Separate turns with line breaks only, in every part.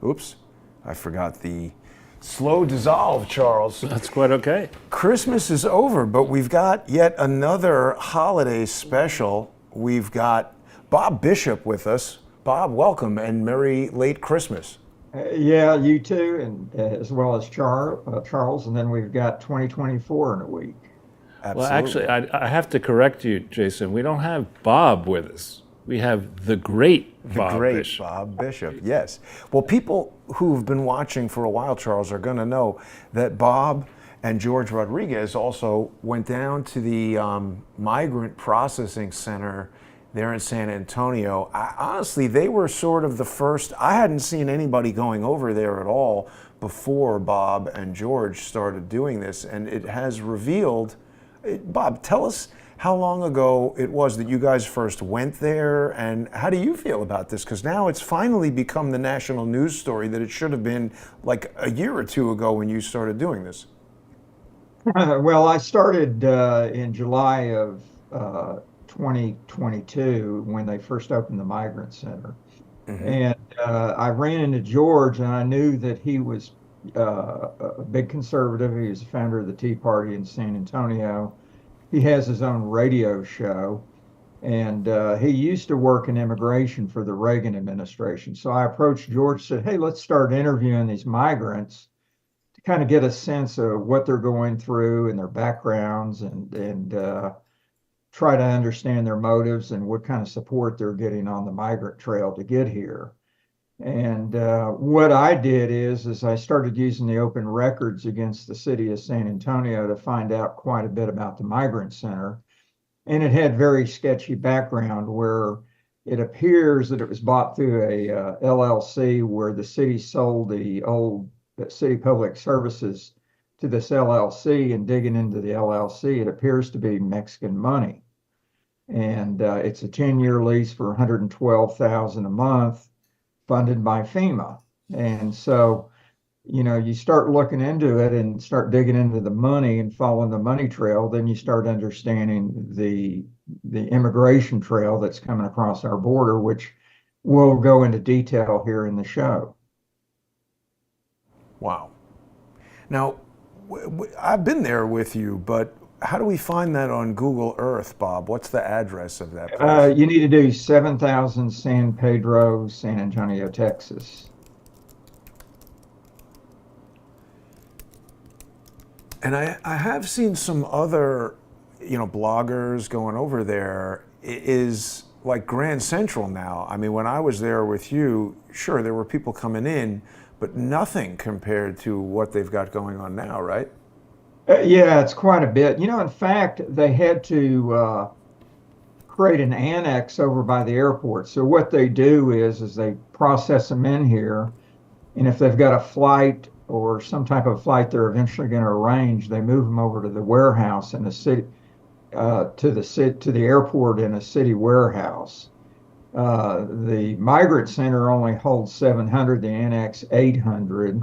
Oops, I forgot the slow dissolve, Charles.
That's quite okay.
Christmas is over, but we've got yet another holiday special. We've got Bob Bishop with us. Bob, welcome and Merry late Christmas.
Yeah, you too, and as well as Charles, and then we've got 2024 in a week.
Absolutely.
Well, actually, I have to correct you, Jason. We don't have Bob with us. We have the great Bob Bishop.
Bob Bishop, yes. Well, people who've been watching for a while, Charles, are going to know that Bob and George Rodriguez also went down to the Migrant Processing Center there in San Antonio. Honestly, they were sort of the first. I hadn't seen anybody going over there at all before Bob and George started doing this, and it has revealed. Bob, tell us how long ago it was that you guys first went there, and how do you feel about this? Because now it's finally become the national news story that it should have been like a year or two ago when you started doing this.
Well, I started in July of 2022 when they first opened the Migrant Center. Mm-hmm. And I ran into George, and I knew that he was a big conservative. He was the founder of the Tea Party in San Antonio. He has his own radio show, and he used to work in immigration for the Reagan administration. So I approached George, said, hey, let's start interviewing these migrants to kind of get a sense of what they're going through and their backgrounds, and try to understand their motives and what kind of support they're getting on the migrant trail to get here. And what I did is I started using the open records against the city of San Antonio to find out quite a bit about the Migrant Center. And it had very sketchy background where it appears that it was bought through a LLC where the city sold the old city public services to this LLC, and digging into the LLC, it appears to be Mexican money. And it's a 10-year lease for $112,000 a month, funded by FEMA. And so, you start looking into it and start digging into the money and following the money trail, then you start understanding the immigration trail that's coming across our border, which we'll go into detail here in the show.
Wow. Now, I've been there with you, but how do we find that on Google Earth, Bob? What's the address of that place?
You need to do 7000 San Pedro, San Antonio, Texas.
And I have seen some other, bloggers going over there. It is like Grand Central now. I mean, when I was there with you, sure, there were people coming in, but nothing compared to what they've got going on now, right?
Yeah, it's quite a bit. In fact, they had to create an annex over by the airport. So what they do is they process them in here, and if they've got a flight or some type of flight they're eventually going to arrange, they move them over to the warehouse in the city, to the airport in a city warehouse. The Migrant Center only holds 700, the annex 800.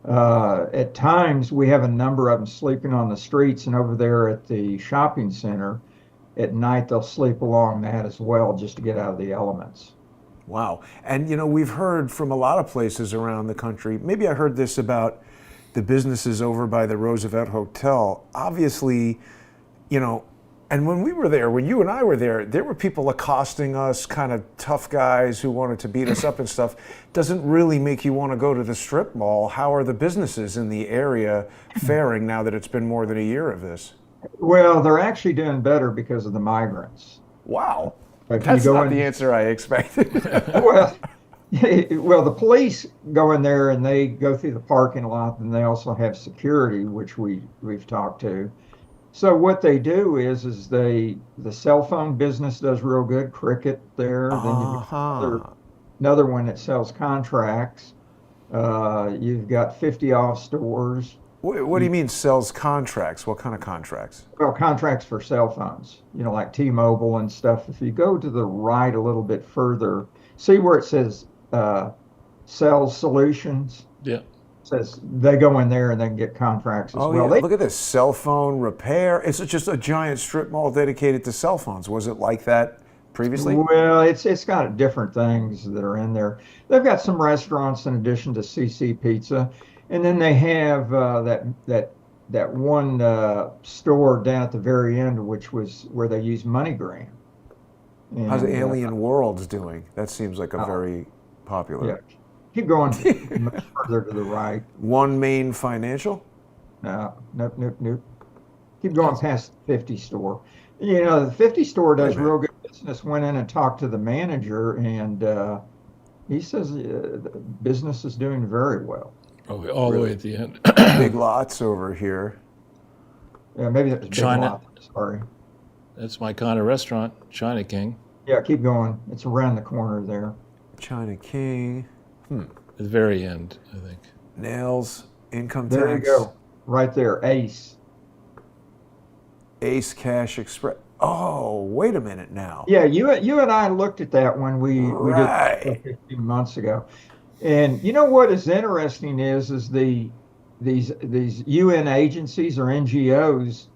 At times we have a number of them sleeping on the streets, and over there at the shopping center at night they'll sleep along that as well, just to get out of the elements.
Wow. And we've heard from a lot of places around the country. Maybe I heard this about the businesses over by the Roosevelt Hotel. Obviously, and when we were there, when you and I were there were people accosting us, kind of tough guys who wanted to beat us up and stuff. Doesn't really make you want to go to the strip mall. How are the businesses in the area faring now that it's been more than a year of this?
Well, they're actually doing better because of the migrants.
Wow. That's not the answer I expected.
well, the police go in there and they go through the parking lot, and they also have security, which we've talked to. So what they do is the cell phone business does real good, Cricket there.
Uh-huh.
Then another one that sells contracts. You've got 50 off stores.
What do you mean sells contracts? What kind of contracts?
Well, contracts for cell phones, like T-Mobile and stuff. If you go to the right a little bit further, see where it says Sales Solutions?
Yeah.
Says they go in there and they can get contracts as well.
Yeah. Look at this, cell phone repair. It's just a giant strip mall dedicated to cell phones. Was it like that previously?
Well, it's got different things that are in there. They've got some restaurants in addition to CC Pizza, and then they have that one store down at the very end, which was where they use MoneyGram.
How's
And
Alien Worlds doing? That seems like a
uh,
very popular.
yeah, keep going much further to the right.
One Main Financial?
No, nope, nope, nope. Keep going past the 50 store. You know, the 50 store
Wait a
does
minute.
real good business. Went in and talked to the manager, and he says the business is doing very well.
Oh, all the way at the end.
Big Lots over here.
Yeah, maybe that was Big
China.
Lot. Sorry.
That's my kind of restaurant, China King.
Yeah, keep going. It's around the corner there.
China King.
At the very end, I think.
Nails. Income
There you
tax.
go. Right there, Ace.
Ace Cash Express. Oh, wait a minute now.
Yeah, you and I looked at that when we
Right.
did 15 months ago. And you know what is interesting is these UN agencies or NGOs,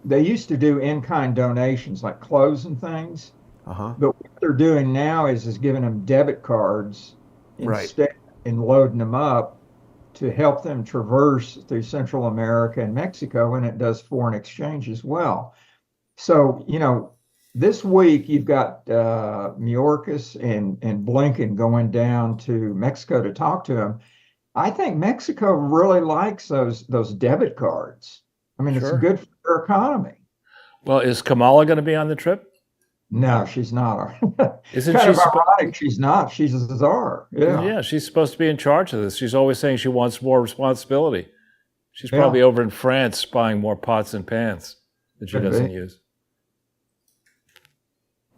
they used to do in-kind donations like clothes and things,
Uh-huh.
but what they're doing now is giving them debit cards
Right.
instead and loading them up to help them traverse through Central America and Mexico, and it does foreign exchange as well. So, you know, this week you've got Mayorkas and Blinken going down to Mexico to talk to him. I think Mexico really likes those debit cards. I mean, it's
Sure.
good for their economy.
Well, is Kamala going to be on the trip?
No, she's not.
Isn't
Kind
she?
of ironic. She's not. She's a czar. Yeah.
Yeah, she's supposed to be in charge of this. She's always saying she wants more responsibility. She's
Yeah.
probably over in France buying more pots and pans that she
Could be.
doesn't use.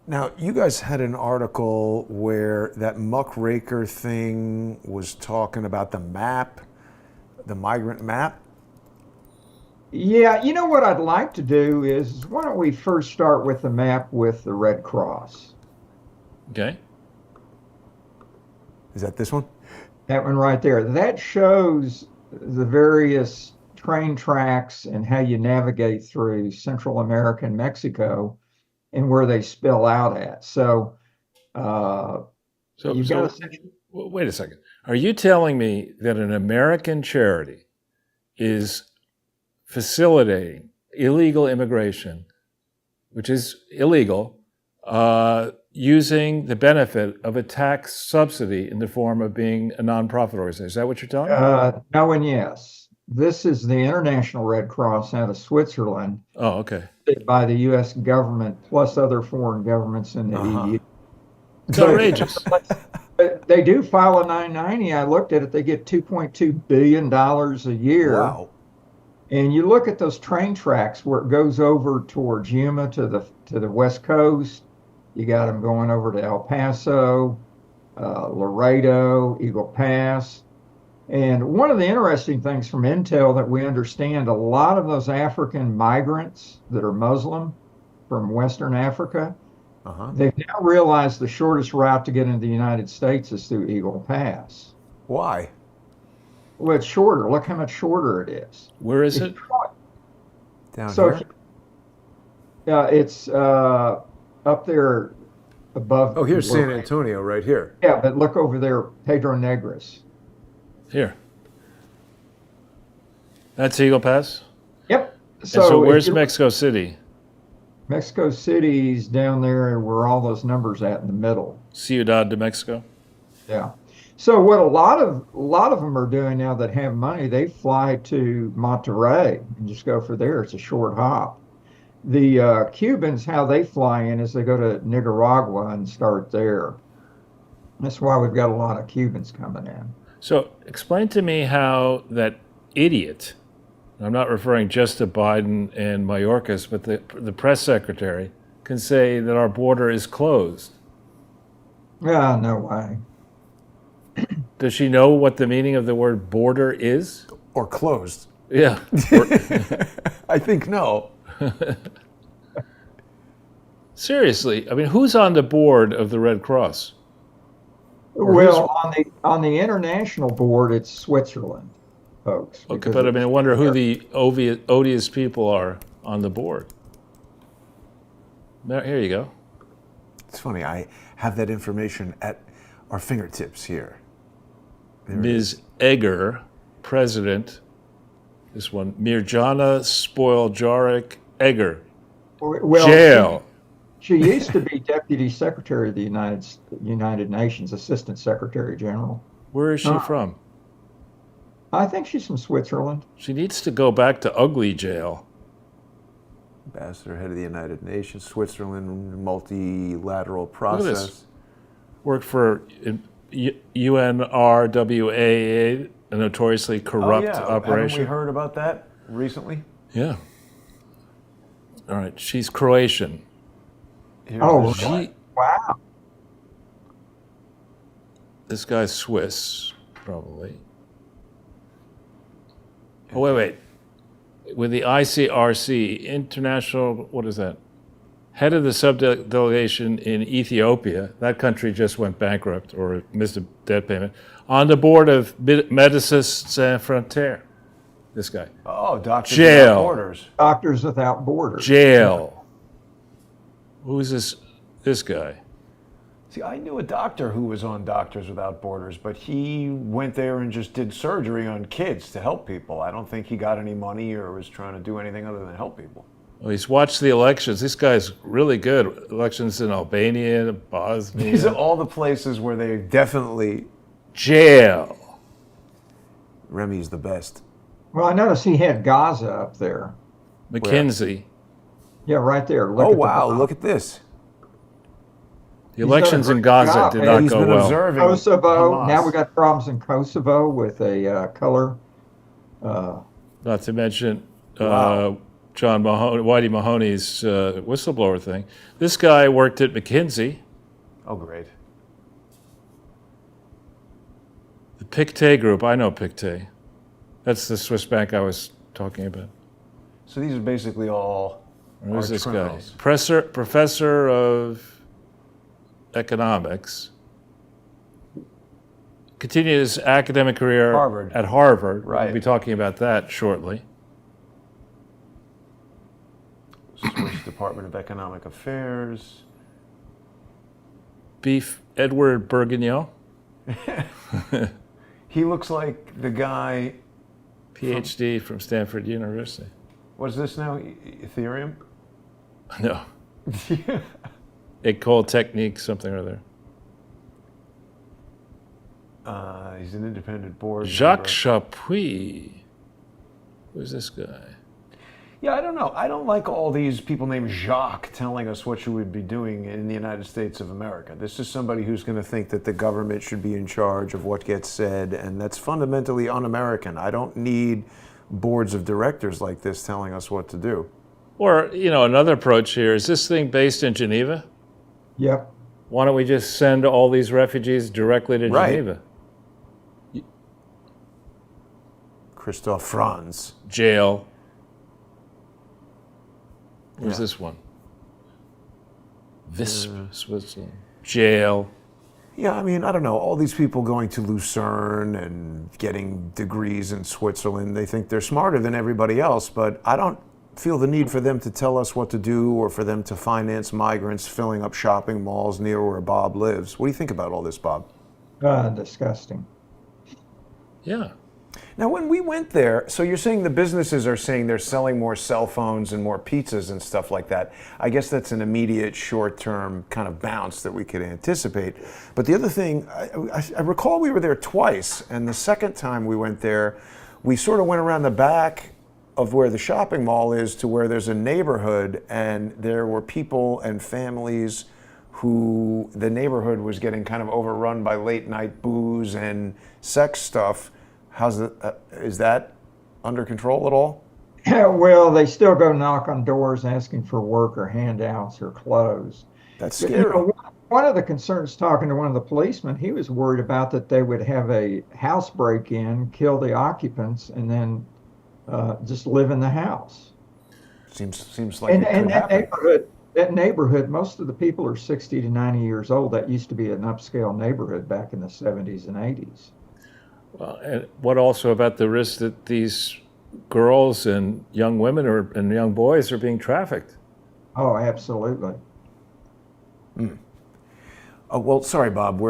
Now, you guys had an article where that muckraker thing was talking about the map, the migrant map.
Yeah, you know what I'd like to do is why don't we first start with the map with the Red Cross?
Okay.
Is that this one?
That one right there. That shows the various train tracks and how you navigate through Central America and Mexico and where they spill out at. So
So,
you've
so
got to
wait a second. Are you telling me that an American charity is facilitating illegal immigration, which is illegal, using the benefit of a tax subsidy in the form of being a nonprofit organization? Is that what you're telling me?
no and yes. This is the International Red Cross out of Switzerland
Oh, okay.
by the U.S. government plus other foreign governments in the EU.
It's outrageous.
They do file a 990. I looked at it. They get $2.2 billion a year.
Wow.
And you look at those train tracks where it goes over towards Yuma to the west coast. You got them going over to El Paso, Laredo, Eagle Pass. And one of the interesting things from Intel that we understand, a lot of those African migrants that are Muslim from Western Africa,
Uh-huh.
they've now realized the shortest route to get into the United States is through Eagle Pass.
Why?
Well, it's shorter. Look how much shorter it is.
Where is it?
Down
So
here?
it's up there above.
Oh, here's San
where-
Antonio right here.
Yeah, but look over there, Pedro Negras.
Here. That's Eagle Pass?
Yep.
And so
if
where's
you-
Mexico City?
Mexico City's down there where all those numbers at in the middle.
Ciudad de Mexico?
Yeah. So what a lot of them are doing now that have money, they fly to Monterrey and just go for there. It's a short hop. The Cubans, how they fly in is they go to Nicaragua and start there. That's why we've got a lot of Cubans coming in.
So explain to me how that idiot, I'm not referring just to Biden and Mayorkas, but the press secretary, can say that our border is closed.
Yeah, no way.
Does she know what the meaning of the word border is?
Or closed.
Yeah.
I think no.
Seriously, I mean, who's on the board of the Red Cross?
Well, on the international board, it's Switzerland, folks.
Okay,
because
but I mean, I wonder who
they're-
the odious people are on the board. There, here you go.
It's funny. I have that information at our fingertips here. There it is.
Ms. Egger, president, this one, Mirjana Spoiljaric Egger,
Well,
jail.
she used to be Deputy Secretary of the United Nations, Assistant Secretary General.
Where is she from?
I think she's from Switzerland.
She needs to go back to ugly jail.
Ambassador, head of the United Nations, Switzerland, multilateral
Look at
process.
this. Worked for UNRWA, a notoriously corrupt operation.
Haven't we heard about that recently?
Yeah. All right. She's Croatian.
Here's
Oh,
this-
really? Wow.
This guy's Swiss, probably. Oh, wait. With the ICRC, International, what is that? Head of the subdelegation in Ethiopia, that country just went bankrupt or missed a debt payment, on the board of Médecins Sans Frontières. This guy.
Oh, Doctors
Jail.
Without Borders.
Doctors Without Borders.
Jail. Who's this guy?
See, I knew a doctor who was on Doctors Without Borders, but he went there and just did surgery on kids to help people. I don't think he got any money or was trying to do anything other than help people.
Well, he's watched the elections. This guy's really good. Elections in Albania, Bosnia.
These are all the places where they definitely,
Jail.
Remy's the best.
Well, I noticed he had Gaza up there.
McKinsey.
Yeah, right there. Look
Oh,
at the
wow,
bottom.
look at this.
The elections in
great job,
Gaza did
man.
not
He's
go
been
well.
observing
Kosovo.
Hamas.
Now we got problems in Kosovo with a color.
Not to mention
Wow.
John Mahoney, Whitey Mahoney's whistleblower thing. This guy worked at McKinsey.
Oh, great.
The Pictet Group. I know Pictet. That's the Swiss bank I was talking about.
So these are basically all
Who's
arch
this
criminals.
guy? Professor of economics. Continued his academic career
Harvard.
at Harvard.
Right.
We'll be talking about that shortly.
Swiss Department of Economic Affairs.
Beef Edward Bourguignon,
He looks like the guy,
PhD from Stanford University.
what's this now? Ethereum?
No. École Technique, something or other.
He's an independent board
Jacques
member.
Chapuis. Who's this guy?
Yeah, I don't know. I don't like all these people named Jacques telling us what you would be doing in the United States of America. This is somebody who's going to think that the government should be in charge of what gets said, and that's fundamentally un-American. I don't need boards of directors like this telling us what to do.
Or, another approach here, is this thing based in Geneva?
Yep.
Why don't we just send all these refugees directly to
Right.
Geneva?
Christoph Franz.
Jail. Where's
Yeah.
this one? Visp, Switzerland. Jail.
Yeah, I mean, I don't know. All these people going to Lucerne and getting degrees in Switzerland, they think they're smarter than everybody else, but I don't feel the need for them to tell us what to do or for them to finance migrants filling up shopping malls near where Bob lives. What do you think about all this, Bob?
Disgusting.
Yeah.
Now, when we went there, so you're saying the businesses are saying they're selling more cell phones and more pizzas and stuff like that. I guess that's an immediate short-term kind of bounce that we could anticipate. But the other thing, I recall we were there twice, and the second time we went there, we sort of went around the back of where the shopping mall is to where there's a neighborhood, and there were people and families who the neighborhood was getting kind of overrun by late night booze and sex stuff. Is that under control at all?
Well, they still go knock on doors asking for work or handouts or clothes.
That's
But,
scary.
one of the concerns, talking to one of the policemen, he was worried about that they would have a house break-in, kill the occupants, and then just live in the house.
Seems like
And,
it
and
could
that
happen.
neighborhood, most of the people are 60 to 90 years old. That used to be an upscale neighborhood back in the 70s and 80s.
Well, and what also about the risk that these girls and young women and young boys are being trafficked?
Oh, absolutely.
Oh, well, sorry, Bob.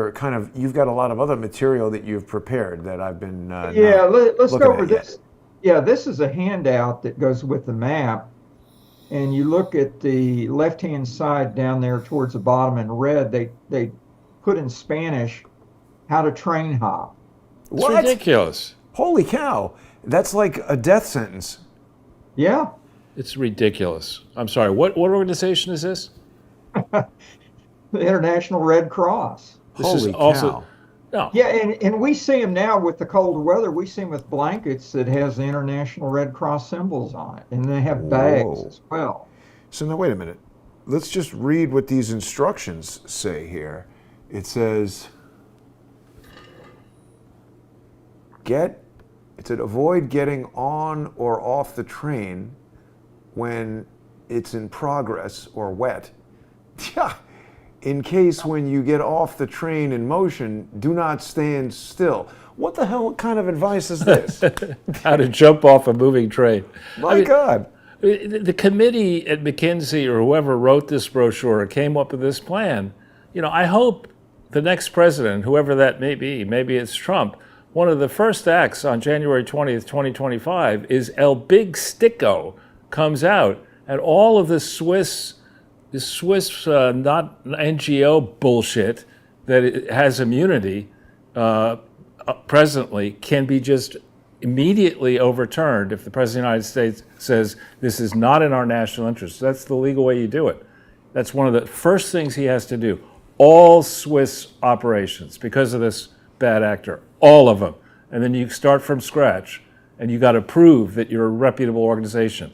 You've got a lot of other material that you've prepared that I've been
Yeah,
not
let's go
looking
over
at yet.
this. Yeah, this is a handout that goes with the map. And you look at the left-hand side down there towards the bottom in red, they put in Spanish how to train hop.
It's
What?
ridiculous.
Holy cow! That's like a death sentence.
Yeah,
It's ridiculous. I'm sorry. What organization is this?
the International Red Cross.
This
Holy
is also
cow!
no.
Yeah, and we see them now with the colder weather. We see them with blankets that has the International Red Cross symbols on it, and they have bags
Whoa.
as well.
So now wait a minute. Let's just read what these instructions say here. It says, it said avoid getting on or off the train when it's in progress or wet. Yeah. In case when you get off the train in motion, do not stand still. What the hell kind of advice is this?
How to jump off a moving train.
My God.
The committee at McKinsey or whoever wrote this brochure came up with this plan. I hope the next president, whoever that may be, maybe it's Trump, one of the first acts on January 20th, 2025 is El Big Sticko comes out, and all of the Swiss not NGO bullshit that it has immunity presently can be just immediately overturned if the President of the United States says this is not in our national interest. That's the legal way you do it. That's one of the first things he has to do. All Swiss operations, because of this bad actor, all of them. And then you start from scratch, and you got to prove that you're a reputable organization.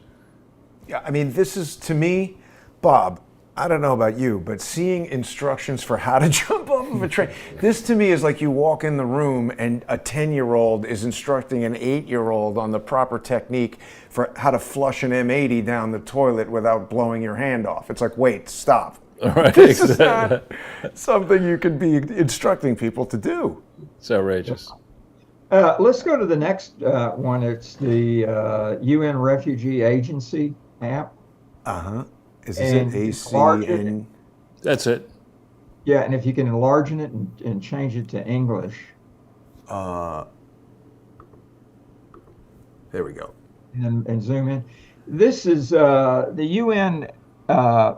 Yeah, I mean, this is, to me, Bob, I don't know about you, but seeing instructions for how to jump off of a train, this to me is like you walk in the room and a 10-year-old is instructing an 8-year-old on the proper technique for how to flush an M80 down the toilet without blowing your hand off. It's like, wait, stop.
All right,
This is not something you could be instructing people to do.
It's outrageous.
Let's go to the next one. It's the UN Refugee Agency app.
Uh-huh. Is
And
this
enlarge
it?
it.
ACN?
That's it.
Yeah, and if you can enlarge it and change it to English,
There we go.
and zoom in. This is the UN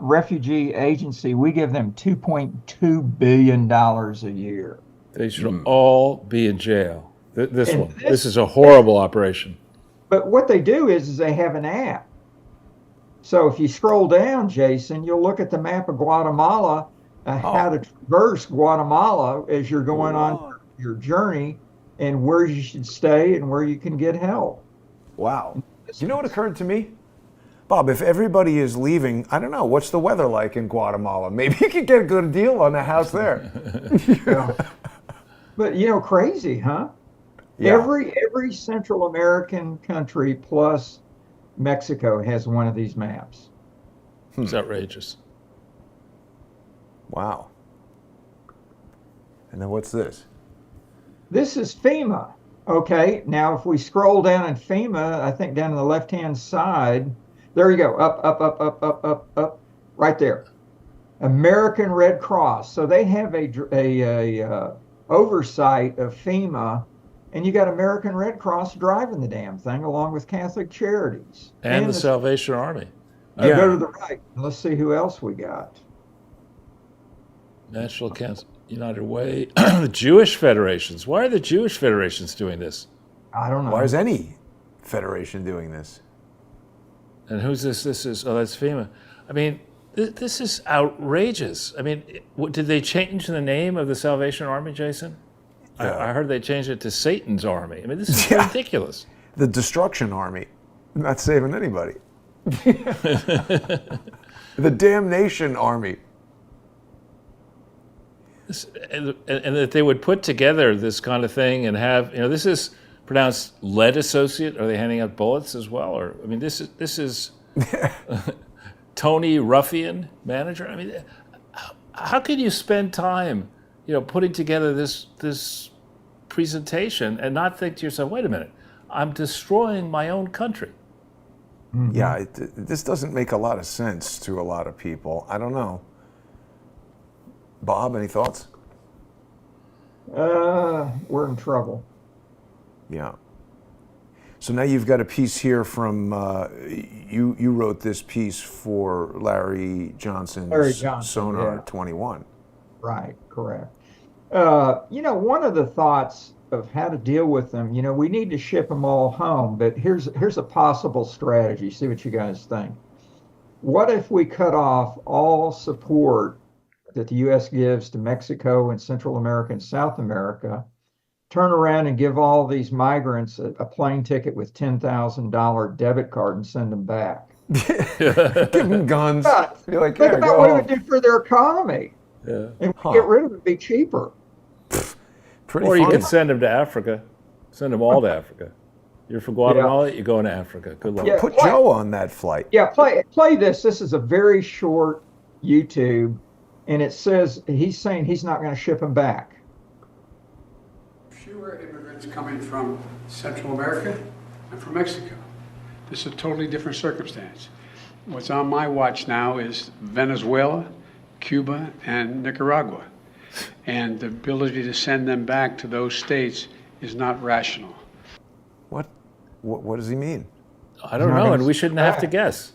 Refugee Agency. We give them $2.2 billion a year.
They should all be in jail. This
And
one. This is a horrible operation.
But what they do is they have an app. So if you scroll down, Jason, you'll look at the map of Guatemala, how to traverse Guatemala as you're going on your journey, and where you should stay and where you can get help.
Wow. You know what occurred to me? Bob, if everybody is leaving, I don't know, what's the weather like in Guatemala? Maybe you could get a good deal on a house there.
But crazy, huh?
Yeah.
Every Central American country plus Mexico has one of these maps.
It's outrageous.
Wow. And then what's this?
This is FEMA. Okay, now if we scroll down in FEMA, I think down on the left-hand side, there you go, up, right there. American Red Cross. So they have a oversight of FEMA, and you got American Red Cross driving the damn thing along with Catholic Charities.
And the Salvation Army.
Go to the right. Let's see who else we got.
National Council, United Way, the Jewish federations. Why are the Jewish federations doing this?
I don't know.
Why is any federation doing this?
And who's this? This is, that's FEMA. I mean, this is outrageous. I mean, did they change the name of the Salvation Army, Jason?
Yeah.
I heard they changed it to Satan's Army. I mean, this is
Yeah.
ridiculous.
The Destruction Army. Not saving anybody. The Damnation Army.
And that they would put together this kind of thing and have, this is pronounced lead associate. Are they handing out bullets as well? Or, I mean, this is Tony Ruffian manager. I mean, how can you spend time, putting together this presentation and not think to yourself, wait a minute, I'm destroying my own country.
Mm-hmm.
Yeah, this doesn't make a lot of sense to a lot of people. I don't know. Bob, any thoughts?
We're in trouble.
Yeah. So now you've got a piece here from you wrote this piece for Larry Johnson's
Larry Johnson,
Sonar
yeah.
21.
Right, correct. One of the thoughts of how to deal with them, we need to ship them all home, but here's a possible strategy. See what you guys think. What if we cut off all support that the U.S. gives to Mexico and Central America and South America, turn around and give all these migrants a plane ticket with $10,000 debit card and send them back?
Give them guns.
But
You're like,
think
yeah,
about
go
what it
home.
would do for their economy.
Yeah.
And
Huh.
get rid of it, it'd be cheaper.
Pretty
Or you
funny.
could send them to Africa. Send them all to Africa. You're from Guatemala, you're going to Africa. Good luck.
Yeah.
Put Joe on that flight.
Yeah, play this. This is a very short YouTube, and it says he's saying he's not going to ship them back.
Fewer immigrants coming from Central America and from Mexico. This is a totally different circumstance. What's on my watch now is Venezuela, Cuba, and Nicaragua. And the ability to send them back to those states is not rational.
What does he mean?
I don't know, and we shouldn't have to guess.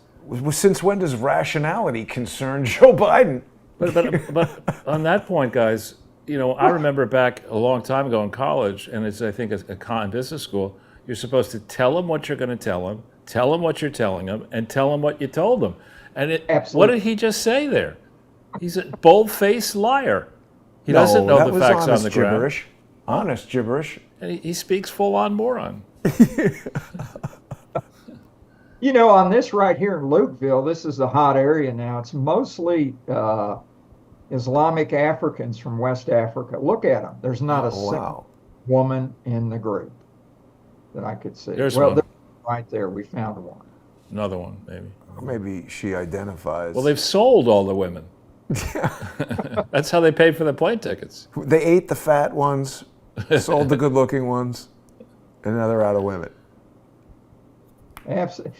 Since when does rationality concern Joe Biden?
But on that point, guys, I remember back a long time ago in college, and it's, I think, a con business school, you're supposed to tell them what you're going to tell them what you're telling them, and tell them what you told them. And
Absolutely.
What did he just say there? He's a bold-faced liar. He doesn't
No,
know
that
the
was
facts on
honest
the ground.
gibberish. Honest gibberish.
And he speaks full-on moron.
On this right here in Lukeville, this is a hot area now. It's mostly Islamic Africans from West Africa. Look at them. There's not a single woman in the group that I could see.
There's one.
Right there. We found one.
Another one, maybe.
Or maybe she identifies.
Well, they've sold all the women. That's how they paid for the plane tickets.
They ate the fat ones, sold the good-looking ones, and now they're out of women.
Absolutely.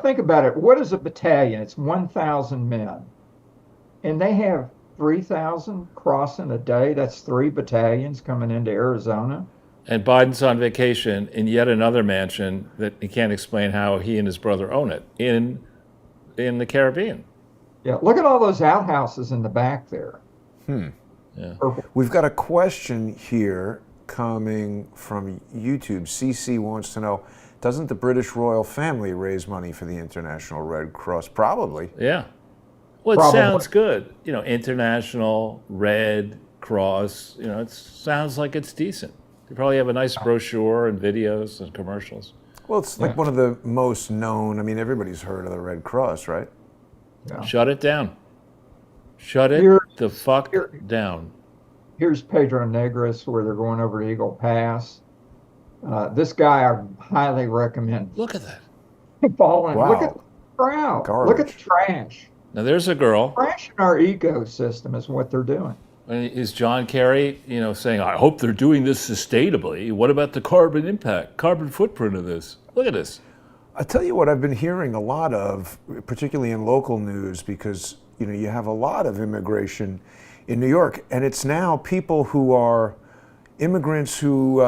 Think about it. What is a battalion? It's 1,000 men. And they have 3,000 crossing a day. That's 3 battalions coming into Arizona.
And Biden's on vacation in yet another mansion that he can't explain how he and his brother own it in the Caribbean.
Yeah, look at all those outhouses in the back there.
Yeah.
Purple.
We've got a question here coming from YouTube. CC wants to know, doesn't the British royal family raise money for the International Red Cross? Probably.
Yeah. Well, it
Probably.
sounds good. International Red Cross, it sounds like it's decent. They probably have a nice brochure and videos and commercials.
Well, it's like one of the most known, everybody's heard of the Red Cross, right?
Yeah.
Shut it down. Shut it the fuck down.
Here's Pedro Negros, where they're going over to Eagle Pass. This guy I highly recommend
Look at that.
following.
Wow.
Look at the crowd.
Garbage.
Look at the trash.
Now there's a girl.
Trash in our ecosystem is what they're doing.
Is John Kerry, saying, I hope they're doing this sustainably. What about the carbon footprint of this? Look at this.
I tell you what I've been hearing a lot of, particularly in local news, because you have a lot of immigration in New York, and it's now people who are immigrants who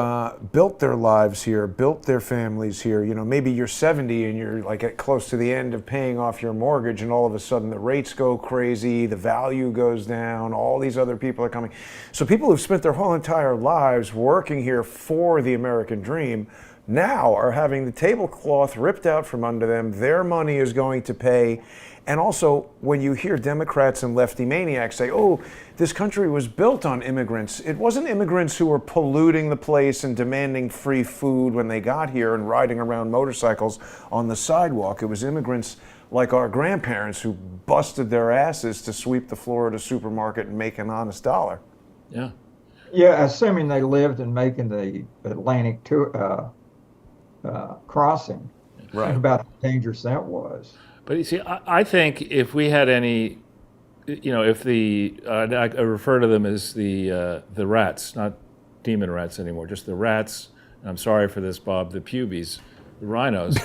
built their lives here, built their families here. Maybe you're 70 and you're like at close to the end of paying off your mortgage, and all of a sudden the rates go crazy, the value goes down, all these other people are coming. So people who've spent their whole entire lives working here for the American dream now are having the tablecloth ripped out from under them. Their money is going to pay. And also, when you hear Democrats and lefty maniacs say, oh, this country was built on immigrants, it wasn't immigrants who were polluting the place and demanding free food when they got here and riding around motorcycles on the sidewalk. It was immigrants like our grandparents who busted their asses to sweep the floor at a supermarket and make an honest dollar.
Yeah.
Yeah, assuming they lived in making the Atlantic crossing.
Right.
And about how dangerous that was.
But you see, I think if we had any, if I refer to them as the rats, not demon rats anymore, just the rats. And I'm sorry for this, Bob, the pubies, the rhinos.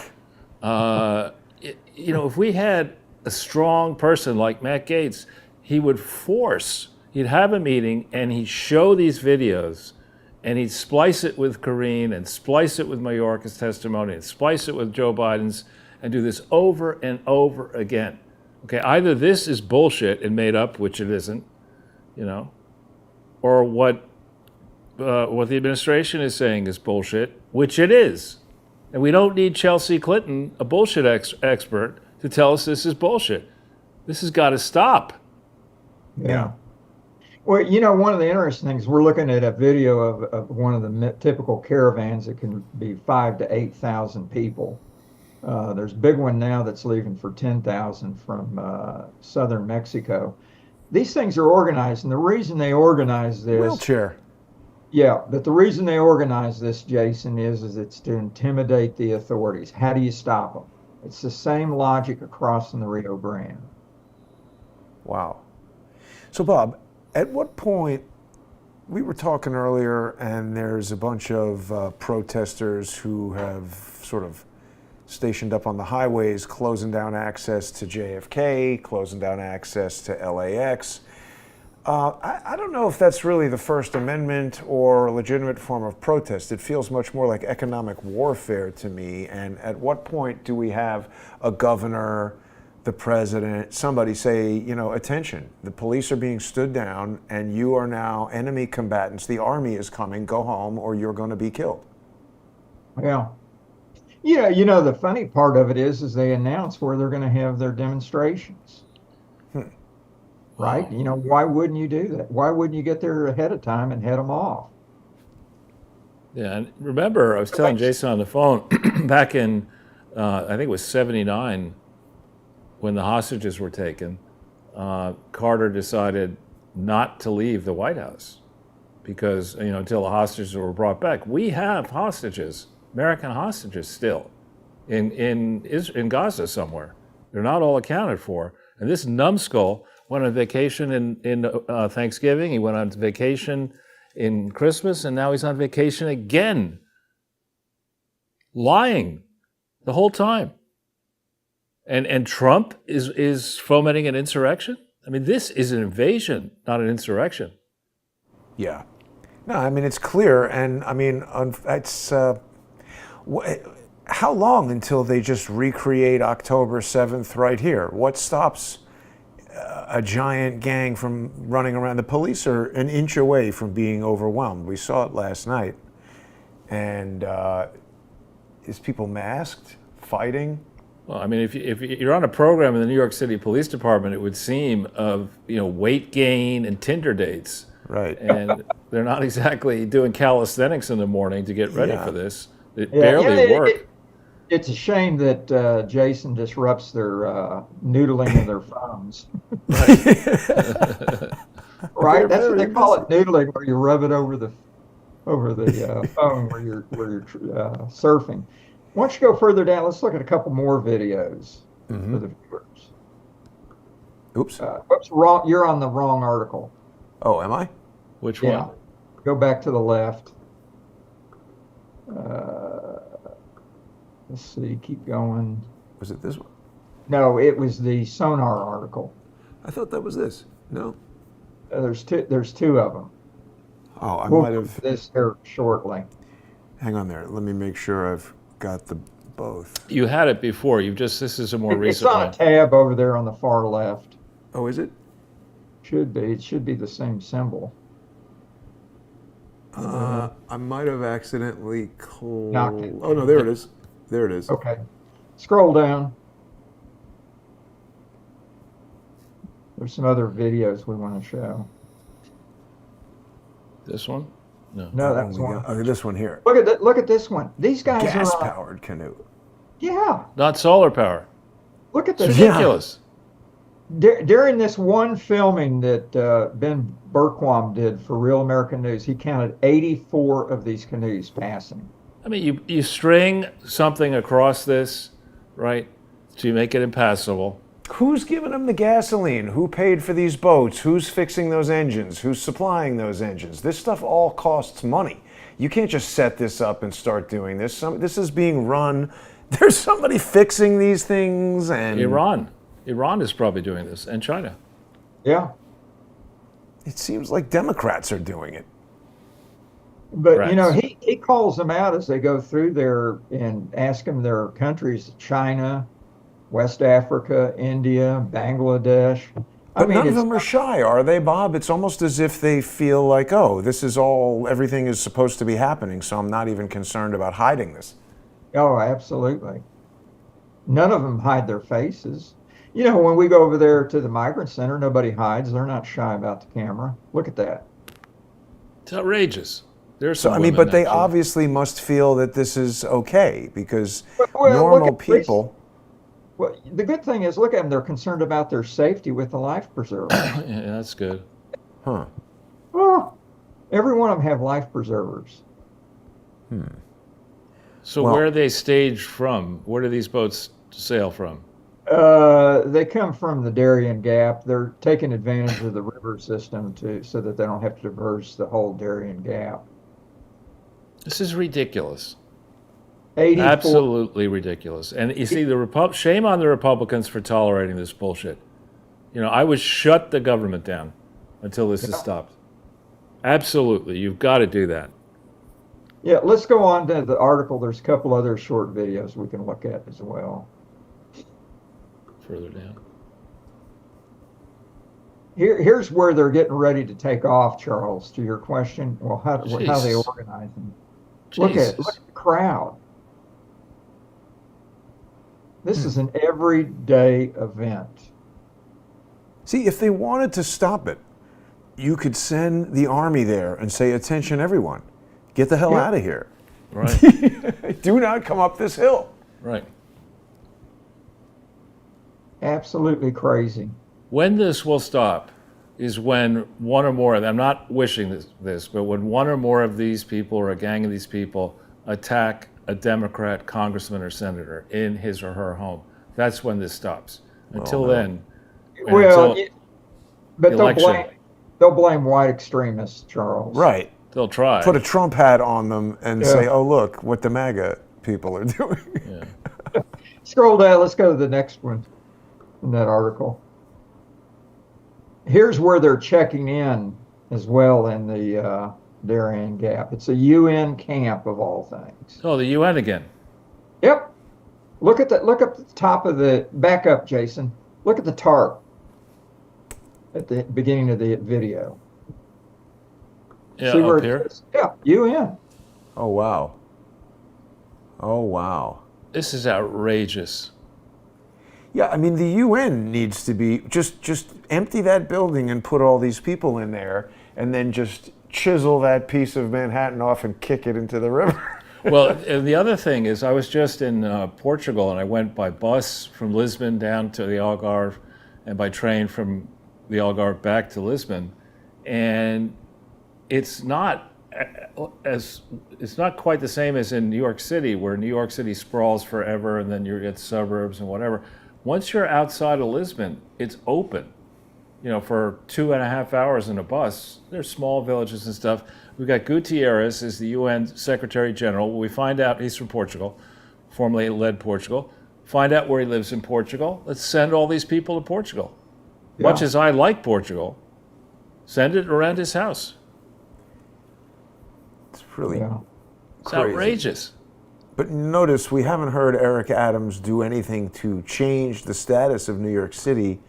If we had a strong person like Matt Gaetz, he would force he'd have a meeting and he'd show these videos and he'd splice it with Karine and splice it with Mayorkas' testimony and splice it with Joe Biden's and do this over and over again. Okay, either this is bullshit and made up, which it isn't, you know, or what the administration is saying is bullshit, which it is. And we don't need Chelsea Clinton, a bullshit expert, to tell us this is bullshit. This has got to stop.
Yeah. Well, you know, one of the interesting things, we're looking at a video of one of the typical caravans that can be 5,000 to 8,000 people. There's a big one now that's leaving for 10,000 from southern Mexico. These things are organized, and the reason they organize this...
Wheelchair.
Yeah, but the reason they organize this, Jason, is it's to intimidate the authorities. How do you stop them? It's the same logic across in the Rio Grande.
Wow. So, Bob, at what point, we were talking earlier, and there's a bunch of protesters who have sort of stationed up on the highways, closing down access to JFK, closing down access to LAX. I don't know if that's really the First Amendment or a legitimate form of protest. It feels much more like economic warfare to me. And at what point do we have a governor, the president, somebody say, you know, attention, the police are being stood down and you are now enemy combatants. The army is coming, go home or you're going to be killed.
Yeah. Yeah, you know, the funny part of it is they announce where they're going to have their demonstrations. Right? You know, why wouldn't you do that? Why wouldn't you get there ahead of time and head them off?
Yeah, and remember, I was telling Jason on the phone back in, I think it was 79, when the hostages were taken, Carter decided not to leave the White House because, you know, until the hostages were brought back. We have hostages, American hostages still in Gaza somewhere. They're not all accounted for. And this numbskull went on vacation in Thanksgiving, he went on vacation in Christmas, and now he's on vacation again. Lying the whole time. And Trump is fomenting an insurrection? I mean, this is an invasion, not an insurrection.
Yeah. No, I mean, it's clear. And I mean, it's how long until they just recreate October 7th right here? What stops a giant gang from running around? The police are an inch away from being overwhelmed. We saw it last night. And is people masked, fighting?
Well, I mean, if you're on a program in the New York City Police Department, it would seem of, you know, weight gain and Tinder dates.
Right.
And they're not exactly doing calisthenics in the morning to get ready for this. It
Yeah,
barely work.
It's a shame that Jason disrupts their noodling of their phones. Right? That's what they call it, noodling, where you rub it over the phone where you're surfing. Why don't you go further down? Let's look at a couple more videos for the viewers.
Oops.
Whoops, wrong. You're on the wrong article.
Oh, am I?
Which
Yeah.
one?
Go back to the left. Let's see. Keep going.
Was it this one?
No, it was the sonar article.
I thought that was this. No.
There's two of them.
Oh, I
We'll
might
do
have.
this here shortly.
Hang on there. Let me make sure I've got the both.
You had it before. This is a more
It's
recent
on a
one.
tab over there on the far left.
Oh, is it?
Should be. It should be the same symbol.
I might have accidentally
Knocked it.
Oh no, there it is. There it is.
Okay. Scroll down. There's some other videos we want to show.
This one? No.
No, that was
we
one.
got- okay, this one here.
Look at this one. These guys are on.
Gas-powered canoe.
Yeah.
Not solar power.
Look at
It's
this.
ridiculous.
During this one filming that Ben Berquam did for Real American News, he counted 84 of these canoes passing.
I mean, you string something across this, right, to make it impassable.
Who's giving them the gasoline? Who paid for these boats? Who's fixing those engines? Who's supplying those engines? This stuff all costs money. You can't just set this up and start doing this. This is being run. There's somebody fixing these things, and
Iran is probably doing this, and China.
Yeah.
It seems like Democrats are doing it.
But you know,
Rats.
he calls them out as they go through there and ask them their countries: China, West Africa, India, Bangladesh. I
But
mean,
none of
it's
them are shy, are they, Bob? It's almost as if they feel like, oh, this is all, everything is supposed to be happening, so I'm not even concerned about hiding this.
oh, absolutely. None of them hide their faces. You know, when we go over there to the migrant center, nobody hides. They're not shy about the camera. Look at that.
It's outrageous. There's
So,
some
I mean,
women,
but they
actually.
obviously must feel that this is okay because
Well, look
normal
at this.
people.
Well, the good thing is, look at them. They're concerned about their safety with the life preservers.
Yeah, that's good.
Huh.
Oh, every one of them have life preservers.
So
Well-
where are they staged from? Where do these boats sail from?
They come from the Darien Gap. They're taking advantage of the river system so that they don't have to traverse the whole Darien Gap.
This is ridiculous.
84.
Absolutely ridiculous. And you see, shame on the Republicans for tolerating this bullshit. You know, I would shut the government down until this is stopped. Absolutely. You've got to do that.
Yeah, let's go on to the article. There's a couple other short videos we can look at as well.
Further down.
Here's where they're getting ready to take off, Charles, to your question. Well, how they
Jesus.
organize them. Look at the crowd. This is an everyday event.
See, if they wanted to stop it, you could send the army there and say, attention, everyone, get the hell
Yeah.
out of here.
Right.
Do not come up this hill.
Right.
Absolutely crazy.
When this will stop is when one or more, I'm not wishing this, but when one or more of these people or a gang of these people attack a Democrat congressman or senator in his or her home. That's when this stops. Until then, and
Well,
until
but
election.
they'll blame white extremists, Charles.
Right.
they'll try.
Put a Trump hat on them and
Yeah.
say, oh, look what the MAGA people are doing.
Yeah.
Scroll down. Let's go to the next one in that article. Here's where they're checking in as well in the Darien Gap. It's a UN camp of all things.
Oh, the UN again.
Yep. Look at that. Look up at the top of the. Back up, Jason. Look at the tarp at the beginning of the video.
Yeah,
See where
up
it
here.
says- Yeah, UN.
Oh, wow. Oh, wow.
This is outrageous.
Yeah, I mean, the UN needs to be just empty that building and put all these people in there and then just chisel that piece of Manhattan off and kick it into the river.
Well, and the other thing is, I was just in Portugal, and I went by bus from Lisbon down to the Algarve, and by train from the Algarve back to Lisbon, and it's not quite the same as in New York City, where New York City sprawls forever, and then you get suburbs and whatever. Once you're outside of Lisbon, it's open. You know, for 2.5 hours in a bus. There's small villages and stuff. We've got Gutierrez as the UN Secretary General. We find out he's from Portugal, formerly led Portugal. Find out where he lives in Portugal. Let's send all these people to Portugal.
Yeah.
Much as I like Portugal, send it around his house.
It's really
Yeah.
It's
crazy.
outrageous.
But notice we haven't heard Eric Adams do anything to change the status of New York City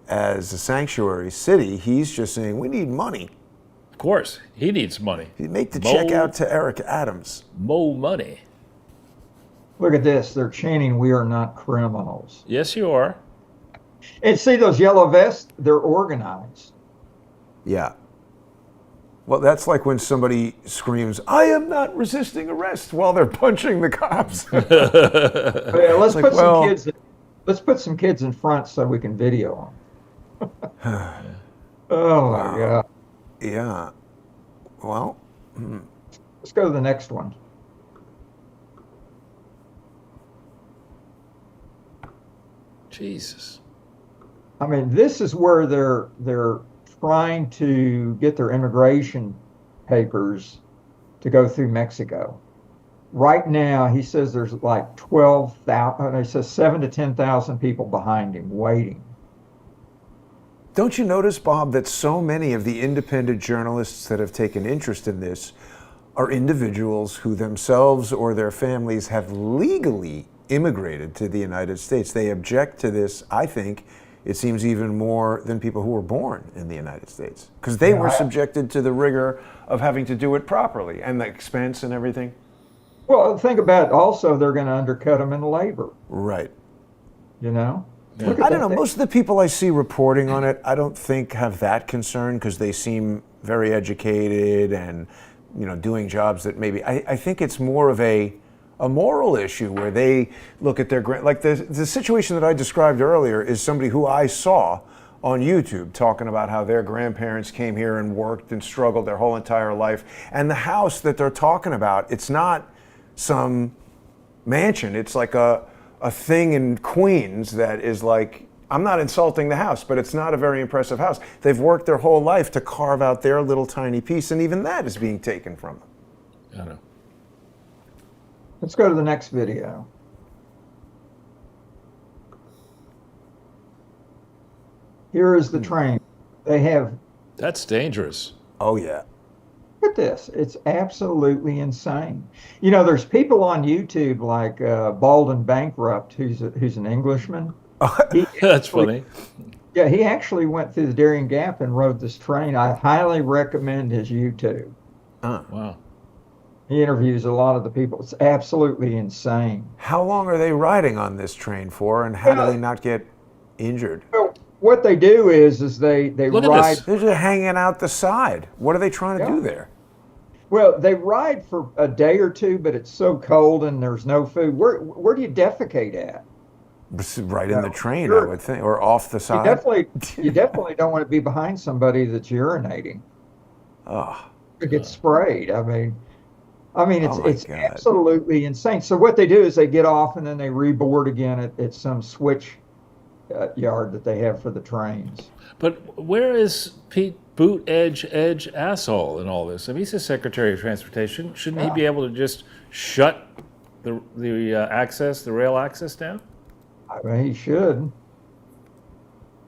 as a sanctuary city. He's just saying we need money.
Of course, he needs money.
Make the
Mo-
check out to Eric Adams.
Mo money.
Look at this. They're chanting, "We are not criminals."
Yes, you are.
And see those yellow vests? They're organized.
Yeah. Well, that's like when somebody screams, I am not resisting arrest while they're punching the cops.
Yeah, let's
like,
put
well-
some kids. Let's put some kids in front so we can video them. Oh my God!
Yeah. Well,
Let's go to the next one.
Jesus.
I mean, this is where they're trying to get their immigration papers to go through Mexico. Right now, he says there's like 12,000. He says 7,000 to 10,000 people behind him waiting.
Don't you notice, Bob, that so many of the independent journalists that have taken interest in this are individuals who themselves or their families have legally immigrated to the United States? They object to this, I think, it seems even more than people who were born in the United States, because they were subjected to the rigor of having to do it properly and the expense and everything.
Well, think about also they're going to undercut them in labor,
Right.
you know?
Yeah.
Look at
I don't
that
know.
thing.
Most of the people I see reporting on it, I don't think have that concern because they seem very educated and, you know, doing jobs that maybe. I think it's more of a moral issue where they look at their like the situation that I described earlier is somebody who I saw on YouTube talking about how their grandparents came here and worked and struggled their whole entire life, and the house that they're talking about, it's not some mansion. It's like a thing in Queens that is like, I'm not insulting the house, but it's not a very impressive house. They've worked their whole life to carve out their little tiny piece, and even that is being taken from them.
I know.
Let's go to the next video. Here is the train. They have,
That's dangerous.
Oh yeah.
look at this. It's absolutely insane. You know, there's people on YouTube like Bald Bankrupt, who's an Englishman. He
That's
actually-
funny.
Yeah, he actually went through the Darien Gap and rode this train. I highly recommend his YouTube.
Wow.
He interviews a lot of the people. It's absolutely insane.
How long are they riding on this train for, and how do they not get injured?
Well, what they do is they
Look at
ride.
this.
They're just hanging out the side. What are they trying to do there?
Well, they ride for a day or two, but it's so cold and there's no food. Where do you defecate at?
Right in the train,
sure.
I would think, or off the
You
side.
definitely don't want to be behind somebody that's urinating.
Oh,
To get sprayed. I mean, it's
Oh my
it's
God.
absolutely insane. So what they do is they get off and then they reboard again at some switch yard that they have for the trains.
But where is Pete Buttigieg Edge asshole in all this? I mean, he's the Secretary of Transportation. Shouldn't he be able to just shut the rail access down?
I mean, he should.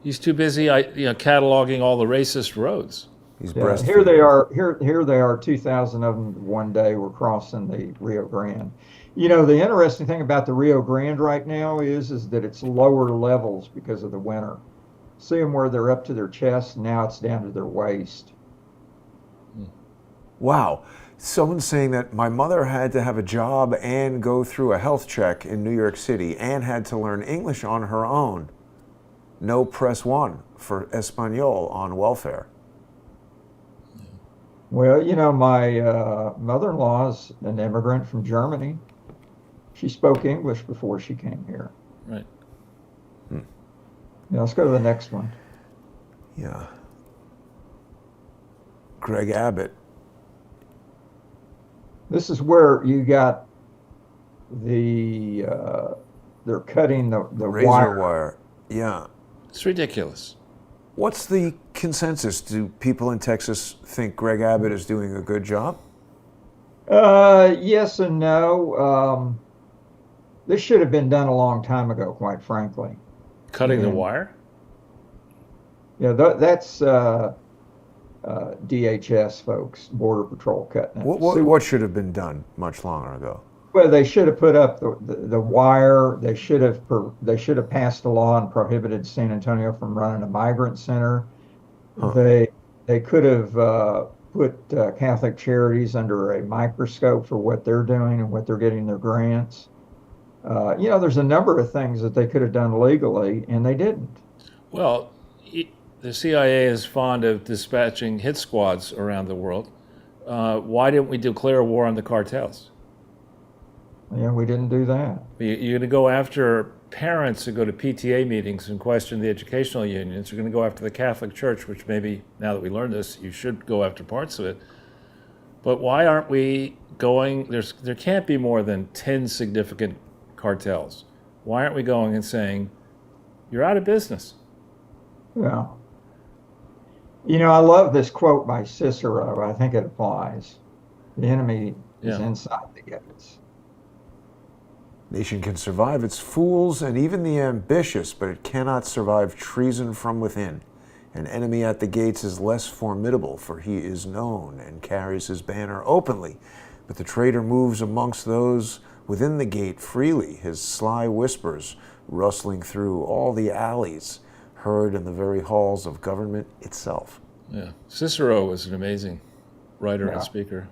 He's too busy, cataloging all the racist roads.
he's
Yeah,
breastfeeding.
here they are. Here they are. 2,000 of them one day were crossing the Rio Grande. You know, the interesting thing about the Rio Grande right now is that it's lower levels because of the winter. See them where they're up to their chest. Now it's down to their waist.
Wow. Someone's saying that my mother had to have a job and go through a health check in New York City and had to learn English on her own. No press one for Espanol on welfare.
Well, you know, my mother-in-law is an immigrant from Germany. She spoke English before she came here.
Right.
Yeah, let's go to the next one.
Yeah. Greg Abbott.
This is where you got the they're cutting the
Razor wire. Yeah.
It's ridiculous.
What's the consensus? Do people in Texas think Greg Abbott is doing a good job?
Yes and no. This should have been done a long time ago, quite frankly.
Cutting the
Yeah.
wire?
Yeah, that's DHS folks, Border Patrol cutting it.
What should have been done much longer ago?
Well, they should have put up the wire. They should have passed a law and prohibited San Antonio from running a migrant center.
Huh.
They could have put Catholic Charities under a microscope for what they're doing and what they're getting their grants. You know, there's a number of things that they could have done legally, and they didn't.
Well, the CIA is fond of dispatching hit squads around the world. Why didn't we declare war on the cartels?
Yeah, we didn't do that.
You're going to go after parents who go to PTA meetings and question the educational unions. You're going to go after the Catholic Church, which maybe, now that we learn this, you should go after parts of it. But why aren't we going, there can't be more than 10 significant cartels. Why aren't we going and saying, you're out of business?
Yeah. You know, I love this quote by Cicero. I think it applies. The enemy is
Yeah.
inside the gates.
Nation can survive its fools and even the ambitious, but it cannot survive treason from within. An enemy at the gates is less formidable, for he is known and carries his banner openly. But the traitor moves amongst those within the gate freely, his sly whispers rustling through all the alleys, heard in the very halls of government itself.
Yeah. Cicero was an amazing writer
Yeah.
and speaker.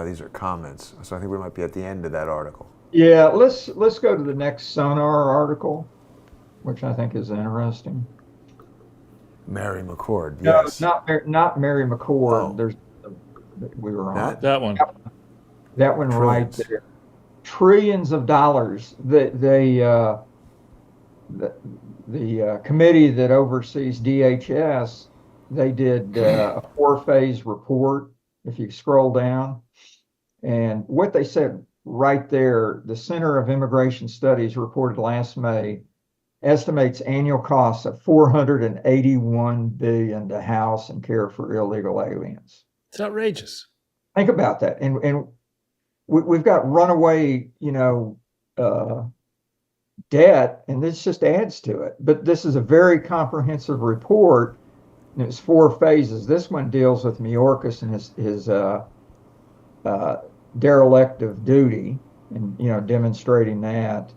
These are comments, so I think we might be at the end of that article.
Yeah, let's go to the next Sonar article, which I think is interesting.
Mary McCord,
No,
yes.
not Mary McCord.
Oh.
There's we were on
That?
That one.
that one right
Trillions.
there. Trillions of dollars. The committee that oversees DHS, they did a 4-phase report. If you scroll down, and what they said right there, the Center of Immigration Studies reported last May estimates annual costs of $481 billion to house and care for illegal aliens.
It's outrageous.
Think about that, and we've got runaway, debt, and this just adds to it. But this is a very comprehensive report, and it's 4 phases. This one deals with Mayorkas and his derelict of duty, and demonstrating that.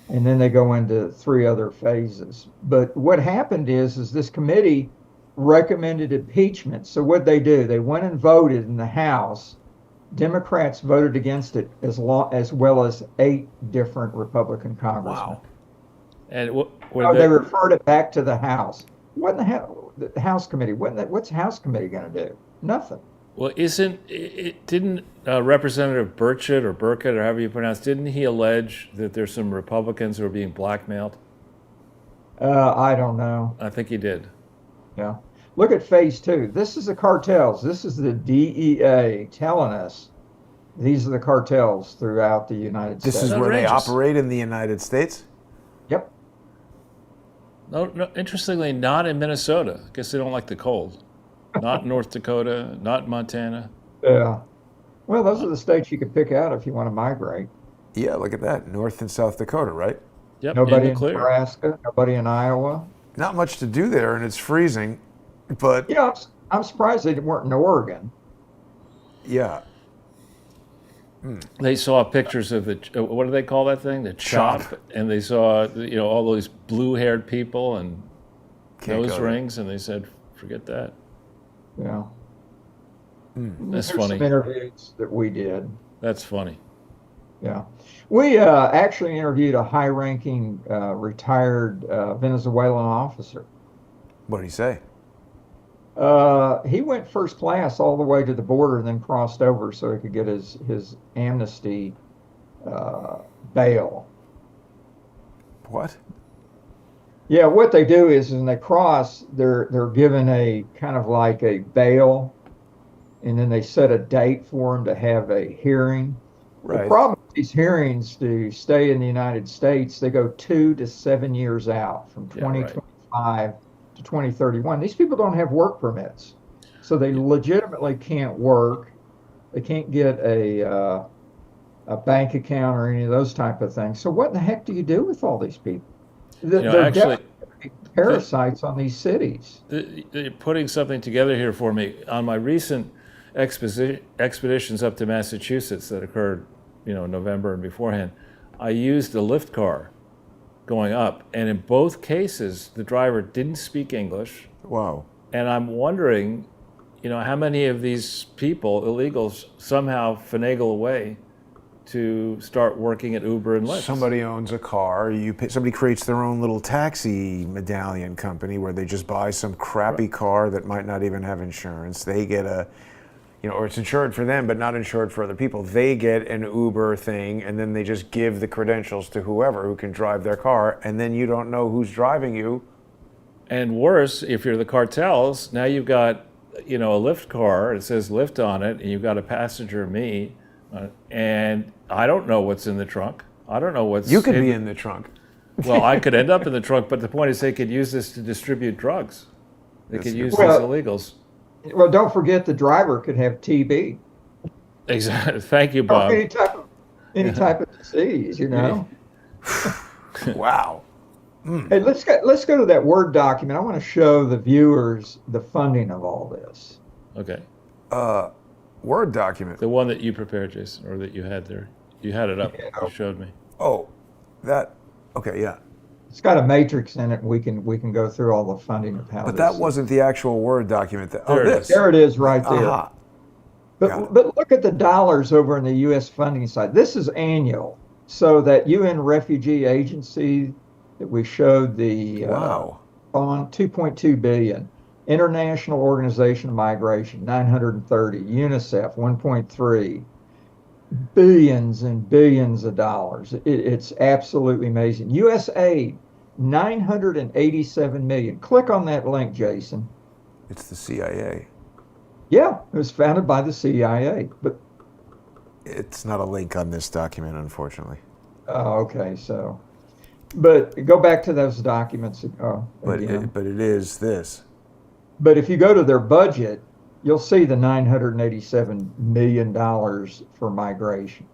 And then they go into 3 other phases. But what happened is this committee recommended impeachment. So what they do, they went and voted in the House. Democrats voted against it as well as 8 different Republican congressmen.
Wow.
And
They referred it back to the House. What in the hell? The House committee. What's the House committee going to do? Nothing.
well, didn't Representative Burchett or Burkett or however you pronounce, didn't he allege that there's some Republicans who are being blackmailed?
I don't know.
I think he did.
Yeah. Look at phase 2. This is the cartels. This is the DEA telling us these are the cartels throughout the United
This
States.
is where they
Outrageous.
operate in the United States?
Yep.
No, interestingly, not in Minnesota. I guess they don't like the cold. Not North Dakota, not Montana.
Yeah. Well, those are the states you could pick out if you want to migrate.
Yeah, look at that. North and South Dakota, right?
Yep,
Nobody
in
in
the clear.
Nebraska, nobody in Iowa.
Not much to do there, and it's freezing, but
I'm surprised they weren't in Oregon.
yeah.
They saw pictures of the, what do they call that thing? The chop. And they saw, all those blue-haired people and
Can't
nose
go there.
rings, and they said, forget that.
Yeah.
That's
There's
funny.
some interviews that we did.
That's funny.
Yeah. We actually interviewed a high-ranking retired Venezuelan officer.
What did he say?
He went first class all the way to the border and then crossed over so he could get his amnesty bail.
What?
Yeah, what they do is when they cross, they're given a kind of like a bail, and then they set a date for them to have a hearing.
Right.
The problem with these hearings to stay in the United States, they go 2 to 7 years out from
Yeah, right.
2025 to 2031. These people don't have work permits, so they legitimately can't work. They can't get a bank account or any of those type of things. So what in the heck do you do with all these people? They're
actually,
definitely parasites on these cities.
putting something together here for me, on my recent expeditions up to Massachusetts that occurred, in November and beforehand, I used a lift car going up, and in both cases, the driver didn't speak English.
Wow.
And I'm wondering, how many of these people, illegals, somehow finagle away to start working at Uber and Lyft.
Somebody owns a car. Somebody creates their own little taxi medallion company where they just buy some crappy car that might not even have insurance. They get or it's insured for them, but not insured for other people. They get an Uber thing, and then they just give the credentials to whoever who can drive their car, and then you don't know who's driving you.
And worse, if you're the cartels, now you've got, a Lyft car, it says Lyft on it, and you've got a passenger, me, and I don't know what's in the trunk. I don't know what's
You could be in the trunk.
Well, I could end up in the trunk, but the point is they could use this to distribute drugs. They
That's
could
a
use
good
these
point.
illegals.
Well, don't forget the driver could have TB.
Exactly. Thank you,
Or
Bob.
any type of disease,
Wow.
Hey, let's go to that Word document. I want to show the viewers the funding of all this.
Okay.
Word document.
The one that you prepared, Jason, or that you had there. You had it up.
Yeah.
You showed me.
Oh, that. Okay, yeah.
It's got a matrix in it. And we can go through all the funding of how.
But
this
that wasn't the actual Word document.
There it
this.
is.
There it is, right there.
Aha. Got it.
But look at the dollars over in the U.S. funding side. This is annual. So that UN Refugee Agency that we showed the
Wow.
on 2.2 billion. International Organization of Migration 930. UNICEF 1.3. Billions and billions of dollars. It's absolutely amazing. USAID 987 million. Click on that link, Jason.
It's the CIA.
Yeah, it was founded by the CIA. But
It's not a link on this document, unfortunately.
okay, so, but go back to those documents
But
again.
but it is this.
But if you go to their budget, you'll see the $987 million for migration.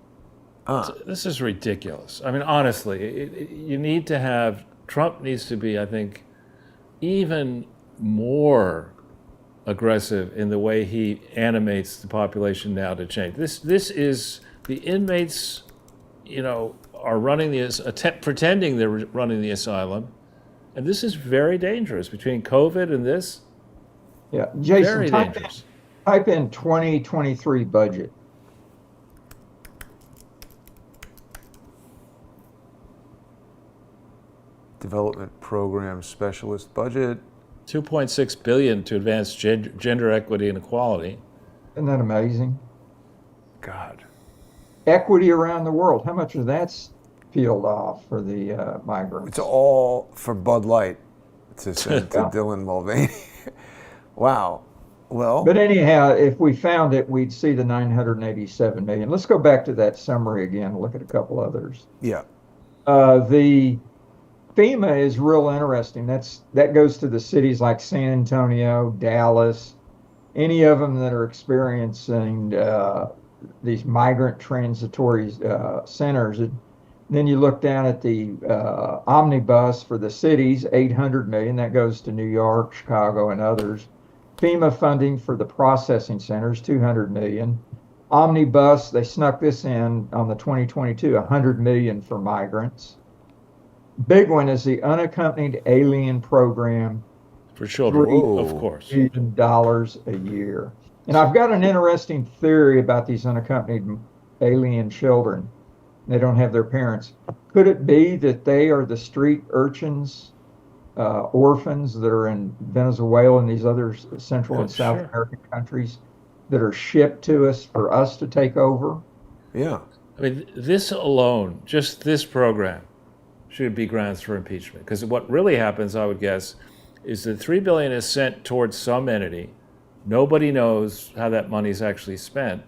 This is ridiculous. I mean, honestly, you need to have, Trump needs to be, I think, even more aggressive in the way he animates the population now to change. This is, the inmates, are running pretending they're running the asylum. And this is very dangerous between COVID and this.
Yeah, Jason,
Very dangerous.
type in 2023 budget.
Development Program Specialist budget.
2.6 billion to advance gender equity and equality.
Isn't that amazing?
God.
Equity around the world. How much of that's peeled off for the migrants?
It's all for Bud Light to send to
Yeah.
Dylan Mulvaney. Wow. Well,
But anyhow, if we found it, we'd see the 987 million. Let's go back to that summary again. Look at a couple others.
yeah.
The FEMA is real interesting. That goes to the cities like San Antonio, Dallas, any of them that are experiencing these migrant transitory centers. And then you look down at the omnibus for the cities, 800 million. That goes to New York, Chicago, and others. FEMA funding for the processing centers, 200 million. Omnibus, they snuck this in on the 2022, 100 million for migrants. Big one is the unaccompanied alien program,
For children,
Whoa.
of course.
$1 billion a year. And I've got an interesting theory about these unaccompanied alien children. They don't have their parents. Could it be that they are the street urchins, orphans that are in Venezuela and these other Central and South
Sure.
American countries that are shipped to us for us to take over?
Yeah.
I mean, this alone, just this program, should be grounds for impeachment. Because what really happens, I would guess, is that $3 billion is sent towards some entity. Nobody knows how that money is actually spent.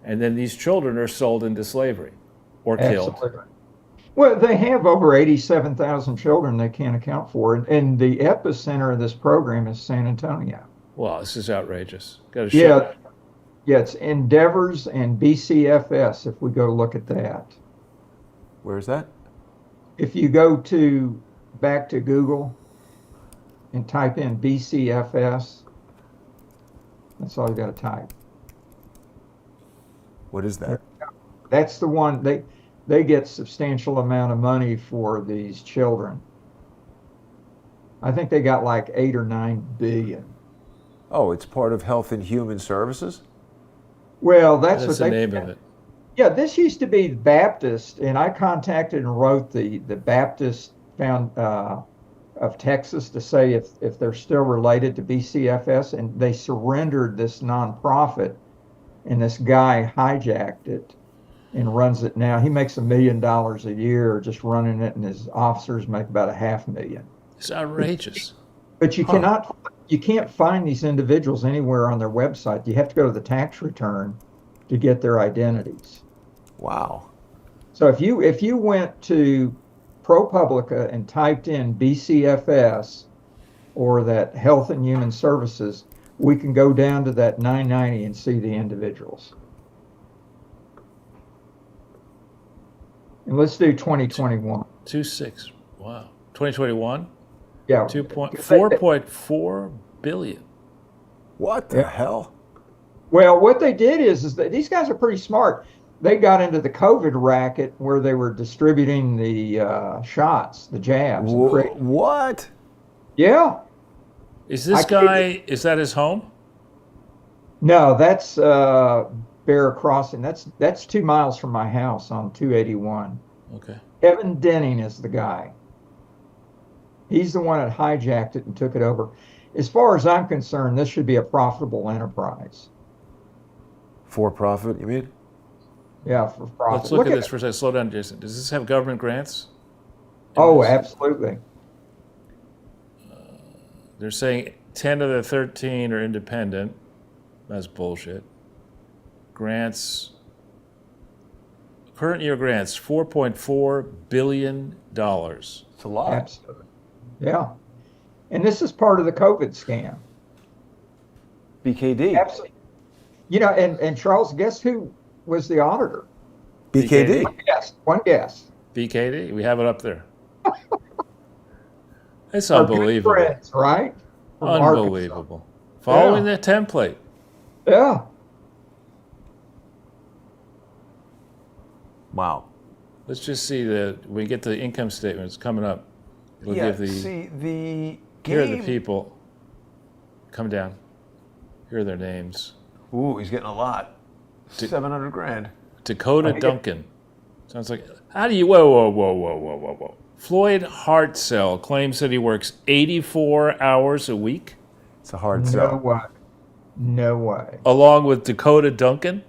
And then these children are sold into slavery or killed.
Absolutely. Well, they have over 87,000 children they can't account for. And the epicenter of this program is San Antonio.
Wow, this is outrageous. Got to
Yeah. Yeah, it's Endeavors and BCFS, if we go look at that.
Where's that?
If you go back to Google and type in BCFS, that's all you got to type.
What is that?
That's the one they get substantial amount of money for these children. I think they got like 8 or 9 billion.
Oh, it's part of Health and Human Services?
Well, that's
That's
what
the
they
name of it.
Yeah, this used to be Baptist, and I contacted and wrote the Baptist of Texas to say if they're still related to BCFS, and they surrendered this nonprofit, and this guy hijacked it and runs it now. He makes $1 million a year just running it, and his officers make about $500,000.
It's outrageous.
But you can't find these individuals anywhere on their website. You have to go to the tax return to get their identities.
Wow.
So if you went to ProPublica and typed in BCFS or that Health and Human Services, we can go down to that 990 and see the individuals. And let's do 2021.
2.6. Wow. 2021.
Yeah.
4.4 billion.
What the
Yeah.
hell?
Well, what they did is that these guys are pretty smart. They got into the COVID racket where they were distributing the shots, the jabs. And
What?
yeah.
Is this
I can't-
guy? Is that his home?
No, that's Bear Crossing. That's 2 miles from my house on 281.
Okay.
Kevin Denning is the guy. He's the one that hijacked it and took it over. As far as I'm concerned, this should be a profitable enterprise.
For profit, you mean?
Yeah, for profit.
Let's look at this for a second. Slow down, Jason. Does this have government grants?
Oh, absolutely.
They're saying 10 of the 13 are independent. That's bullshit. Grants. Current year grants, $4.4 billion.
It's a lot.
Absolutely. Yeah. And this is part of the COVID scam.
BKD.
Absolutely. You know, and Charles, guess who was the auditor?
BKD.
One guess.
BKD, we have it up there. It's
Our good
unbelievable.
friends, right? From Arkansas.
Unbelievable. Following the template.
Yeah.
Wow.
Let's just see when we get to the income statements coming up. It'll
Yeah,
give the
see, the
here are
game...
the people. Come down. Here are their names.
Ooh, he's getting a lot. 700 grand.
Dakota Duncan. Sounds like how do you whoa. Floyd Hartzell claims that he works 84 hours a week,
It's a hard
No
sell.
way. No way.
along with Dakota Duncan.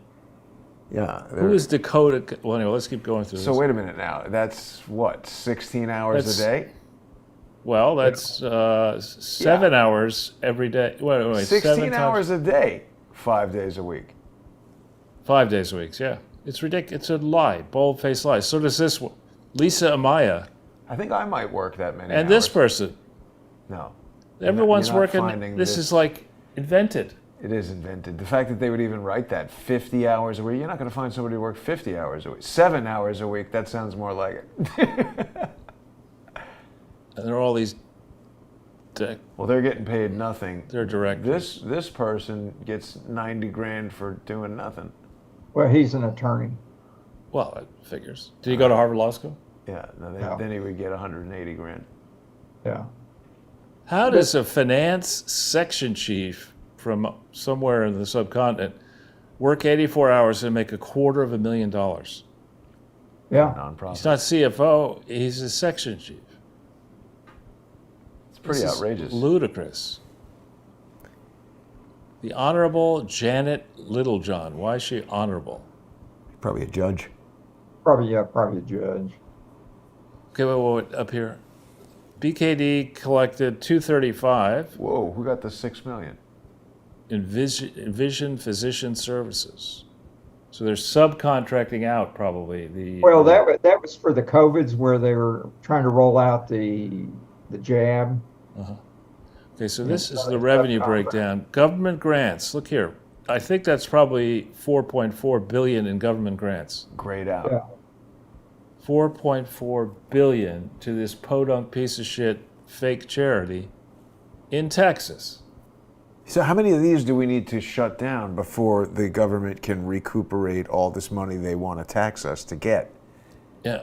Yeah.
Who is Dakota? Well, anyway, let's keep going through
So
this.
wait a minute now. That's what, 16 hours
That's-
a day?
Well, that's 7 hours every day. Wait,
16
7
hours
times,
a day, 5 days a week.
5 days a week. Yeah, it's ridiculous. It's a lie, bold-faced lie. So does this one. Lisa Amaya
I think I might work that many
and
hours.
this person.
No.
Everyone's
you're not
working.
finding
This
this-
is like invented.
It is invented. The fact that they would even write that 50 hours a week, you're not going to find somebody who work 50 hours a week. 7 hours a week, that sounds more like it.
And there are all these.
Well, they're getting paid nothing.
They're directors.
This person gets 90 grand for doing nothing.
Well, he's an attorney.
Well, that figures. Did he go to Harvard Law School?
Yeah, no,
No.
then he would get 180 grand.
Yeah.
How does a finance section chief from somewhere in the subcontinent work 84 hours and make $250,000?
Yeah.
Non-profit.
He's not CFO. He's a section chief.
It's pretty
This is
outrageous.
Ludicrous. The Honorable Janet Littlejohn. Why is she honorable?
Probably a judge.
Probably a judge.
Okay, wait, up here. BKD collected 235
Whoa, who got the 6 million?
in Vision Physician Services. So they're subcontracting out probably the.
Well, that was for the COVIDs where they were trying to roll out the jab.
Okay, so this is the revenue breakdown. Government grants. Look here. I think that's probably 4.4 billion in government grants.
Grayed out.
Yeah.
4.4 billion to this podunk piece of shit fake charity in Texas.
So how many of these do we need to shut down before the government can recuperate all this money they want to tax us to get?
Yeah.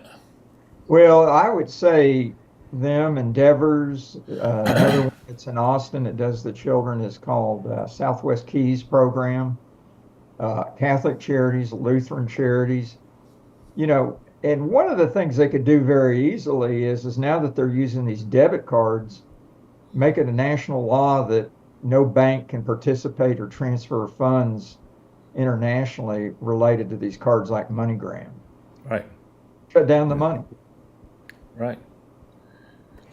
Well, I would say them, Endeavors, another one that's in Austin that does the children is called Southwest Keys Program, Catholic Charities, Lutheran Charities. You know, and one of the things they could do very easily is now that they're using these debit cards, make it a national law that no bank can participate or transfer funds internationally related to these cards like MoneyGram.
Right.
Shut down the money.
Right.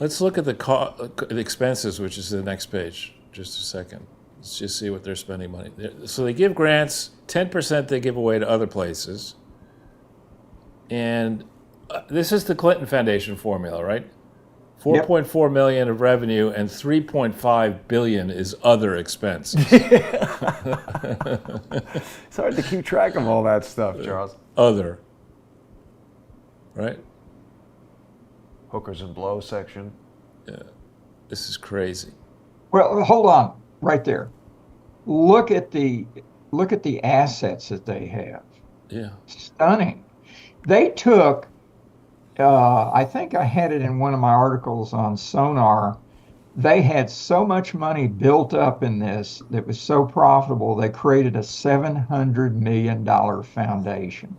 Let's look at the expenses, which is the next page. Just a second. Let's just see what they're spending money. So they give grants, 10% they give away to other places. And this is the Clinton Foundation formula, right? 4.4 million of revenue and 3.5 billion is other expenses.
It's hard to keep track of all that stuff, Charles.
Other. right?
Hookers and blow section.
This is crazy.
Well, hold on, right there. Look at the assets that they have.
Yeah.
Stunning. They took, I think I had it in one of my articles on Sonar. They had so much money built up in this that was so profitable, they created a $700 million foundation.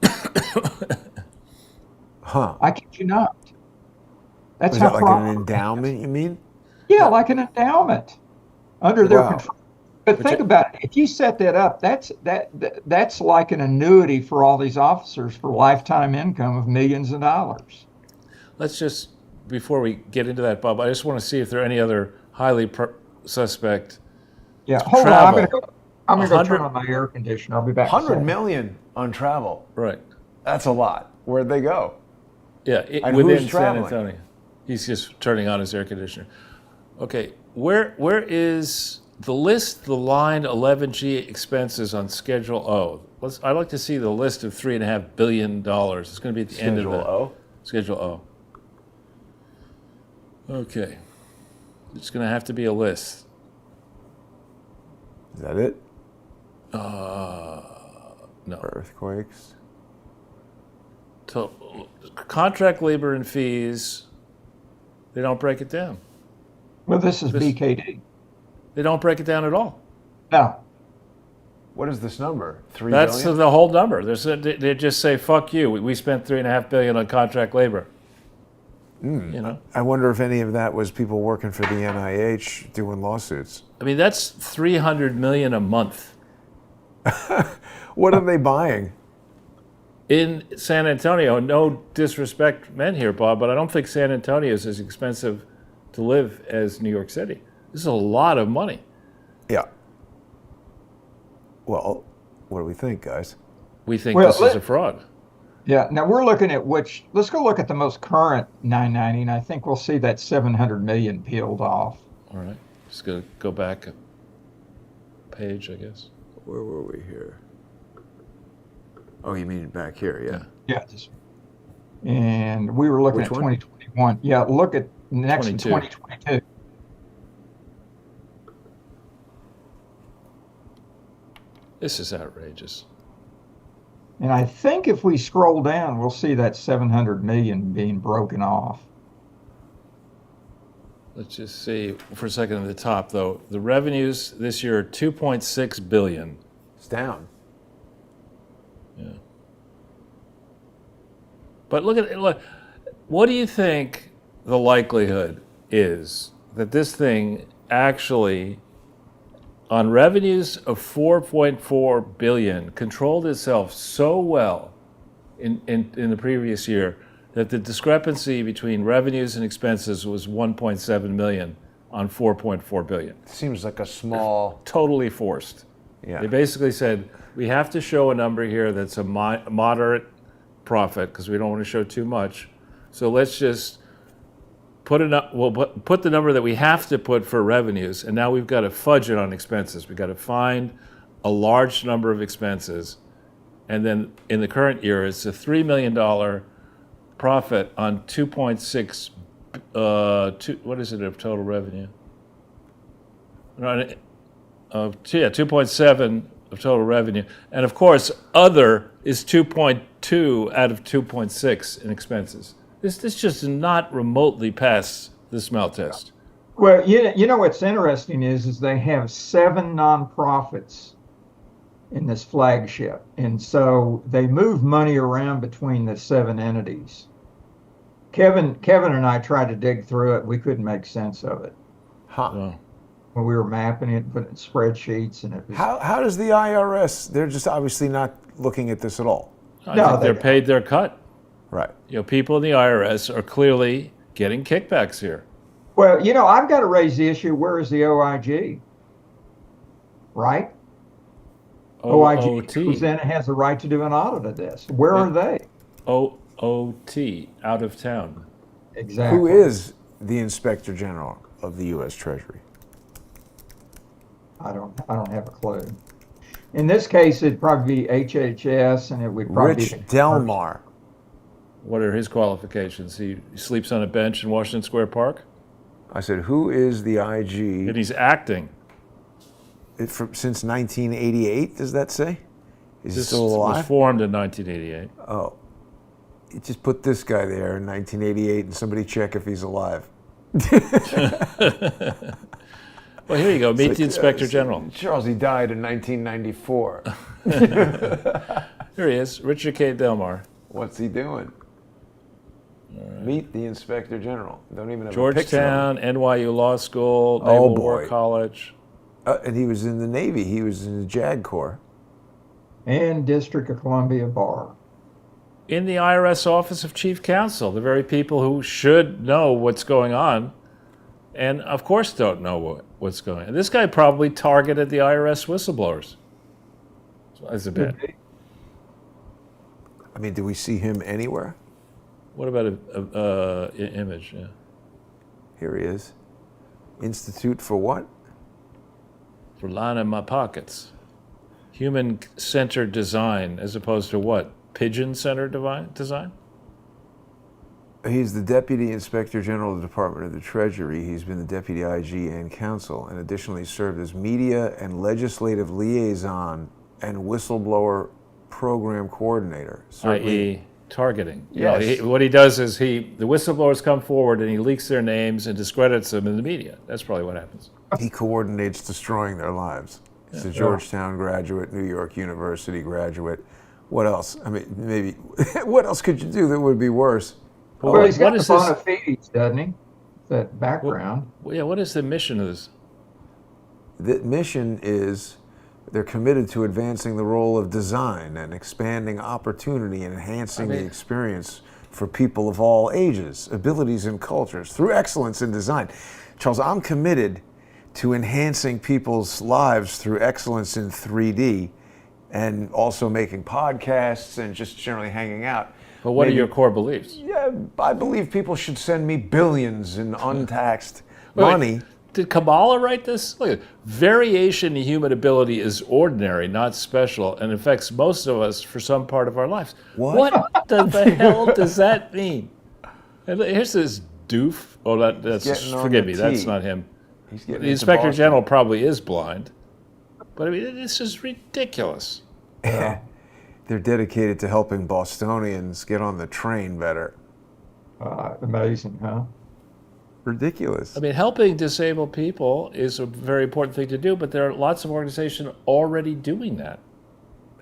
Huh.
I kid you not. That's
Is
how
that like an
profitable.
endowment, you mean?
Yeah, like an endowment under their
Wow.
control. But think about it. If you set that up, that's like an annuity for all these officers for lifetime income of millions of dollars.
Let's just, before we get into that, Bob, I just want to see if there are any other highly suspect
Yeah, hold on.
travel.
I'm gonna go
100
turn on my air conditioner. I'll be back. in a
100
second.
million on travel.
Right.
That's a lot. Where'd they go?
Yeah,
And
within
who's
San
traveling?
Antonio. He's just turning on his air conditioner. Okay, where is the list, the line 11G expenses on Schedule O? I'd like to see the list of $3.5 billion. It's going to be at the end of
Schedule
the
O?
Schedule O. Okay. It's going to have to be a list.
Is that it?
No.
Earthquakes.
Contract labor and fees, they don't break it down.
Well, this is BKD.
They don't break it down at all.
No.
What is this number? 3
That's
billion?
the whole number. They just say, fuck you. We spent $3.5 billion on contract labor. You know?
I wonder if any of that was people working for the NIH doing lawsuits.
I mean, that's $300 million a month.
What are they buying?
In San Antonio, no disrespect meant here, Bob, but I don't think San Antonio is as expensive to live as New York City. This is a lot of money.
Yeah. Well, what do we think, guys?
We think
Well,
this is a fraud.
Yeah. Now we're looking at let's go look at the most current 990, and I think we'll see that 700 million peeled off.
All right. Just going to go back a page, I guess.
Where were we here? Oh, you mean back here, yeah.
Yeah. And we were looking
Which
at
one?
2021. Yeah. Look at next in
22.
2022.
This is outrageous.
And I think if we scroll down, we'll see that 700 million being broken off.
Let's just see for a second at the top, though. The revenues this year are $2.6 billion.
It's down.
Yeah. But look, what do you think the likelihood is that this thing actually, on revenues of $4.4 billion, controlled itself so well in the previous year that the discrepancy between revenues and expenses was 1.7 million on 4.4 billion?
Seems like a small.
Totally forced.
Yeah.
They basically said, we have to show a number here that's a moderate profit because we don't want to show too much. So let's just put the number that we have to put for revenues, and now we've got to fudge it on expenses. We've got to find a large number of expenses, and then in the current year, it's a $3 million profit on 2.6. What is it of total revenue? 2.7 of total revenue, and of course, other is 2.2 out of 2.6 in expenses. This just did not remotely pass the smell test.
Well, you know what's interesting is they have 7 nonprofits in this flagship, and so they move money around between the 7 entities. Kevin and I tried to dig through it. We couldn't make sense of it
Huh.
So,
when we were mapping it, putting it in spreadsheets, and it was
How does the IRS, they're just obviously not looking at this at all.
I
No,
think
they
they're
don't.
paid their cut.
Right.
People in the IRS are clearly getting kickbacks here.
Well, I've got to raise the issue. Where is the OIG? Right? OIG goes in and has the right to do an audit of this. Where are they?
OOT, out of town.
Exactly.
Who is the Inspector General of the U.S. Treasury?
I don't have a clue. In this case, it'd probably be HHS, and it would probably
Rich
be
Delmar.
What are his qualifications? He sleeps on a bench in Washington Square Park?
I said, who is the
And
IG
he's acting.
since 1988, does that say? Is he
This
still
was
alive?
formed in 1988.
Oh, you just put this guy there in 1988 and somebody check if he's alive.
Well, here you go. Meet the Inspector
Yes.
General.
Charles, he died in 1994.
Here he is, Richard K. Delmar.
What's he doing? Meet the Inspector General. Don't even have a picture of him.
Georgetown, NYU Law School,
Oh,
Naval War
boy.
College.
And he was in the Navy. He was in the JAG Corps.
And District of Columbia Bar.
In the IRS Office of Chief Counsel, the very people who should know what's going on, and of course don't know what's going on. This guy probably targeted the IRS whistleblowers. That's a bit.
I mean, do we see him anywhere?
What about a image? Yeah.
Here he is. Institute for what?
For lining my pockets. Human-centered design, as opposed to what? Pigeon-centered design?
He's the Deputy Inspector General of the Department of the Treasury. He's been the Deputy IG and Counsel, and additionally served as Media and Legislative Liaison and Whistleblower Program Coordinator.
I.e. targeting.
Yes.
What he does is the whistleblowers come forward and he leaks their names and discredits them in the media. That's probably what happens.
He coordinates destroying their lives. He's a Georgetown graduate, New York University graduate. What else? I mean, maybe, what else could you do that would be worse?
Well, he's got
what
the
is this?
bona fides, doesn't he? That background.
Yeah, what is the mission of this?
The mission is they're committed to advancing the role of design and expanding opportunity and enhancing the experience for people of all ages, abilities, and cultures through excellence in design. Charles, I'm committed to enhancing people's lives through excellence in 3D and also making podcasts and just generally hanging out.
But what are
Maybe-
your core beliefs?
Yeah, I believe people should send me billions in untaxed
Wait,
money.
Did Kabbalah write this? Look, variation in human ability is ordinary, not special, and affects most of us for some part of our lives.
What?
The hell does that mean? And here's this doof. Oh, that's
getting on
forgive
the
me. That's
tee.
not him.
He's getting
The
into
Inspector
Boston.
General probably is blind, but I mean, this is ridiculous.
They're dedicated to helping Bostonians get on the train better.
Amazing, huh?
Ridiculous.
I mean, helping disabled people is a very important thing to do, but there are lots of organizations already doing that.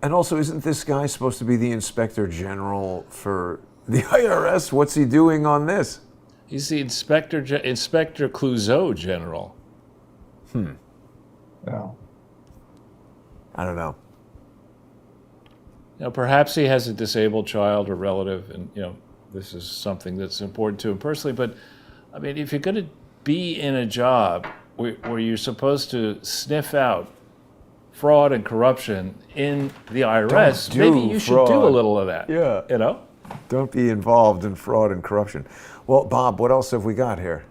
And also, isn't this guy supposed to be the Inspector General for the IRS? What's he doing on this?
He's the Inspector Clouseau General.
Yeah.
I don't know.
Now, perhaps he has a disabled child or relative, and this is something that's important to him personally. But I mean, if you're going to be in a job where you're supposed to sniff out fraud and corruption in the IRS,
Don't do
maybe you should do a
fraud.
little of that.
Yeah. Don't be involved in fraud and corruption. Well, Bob, what else have we got here?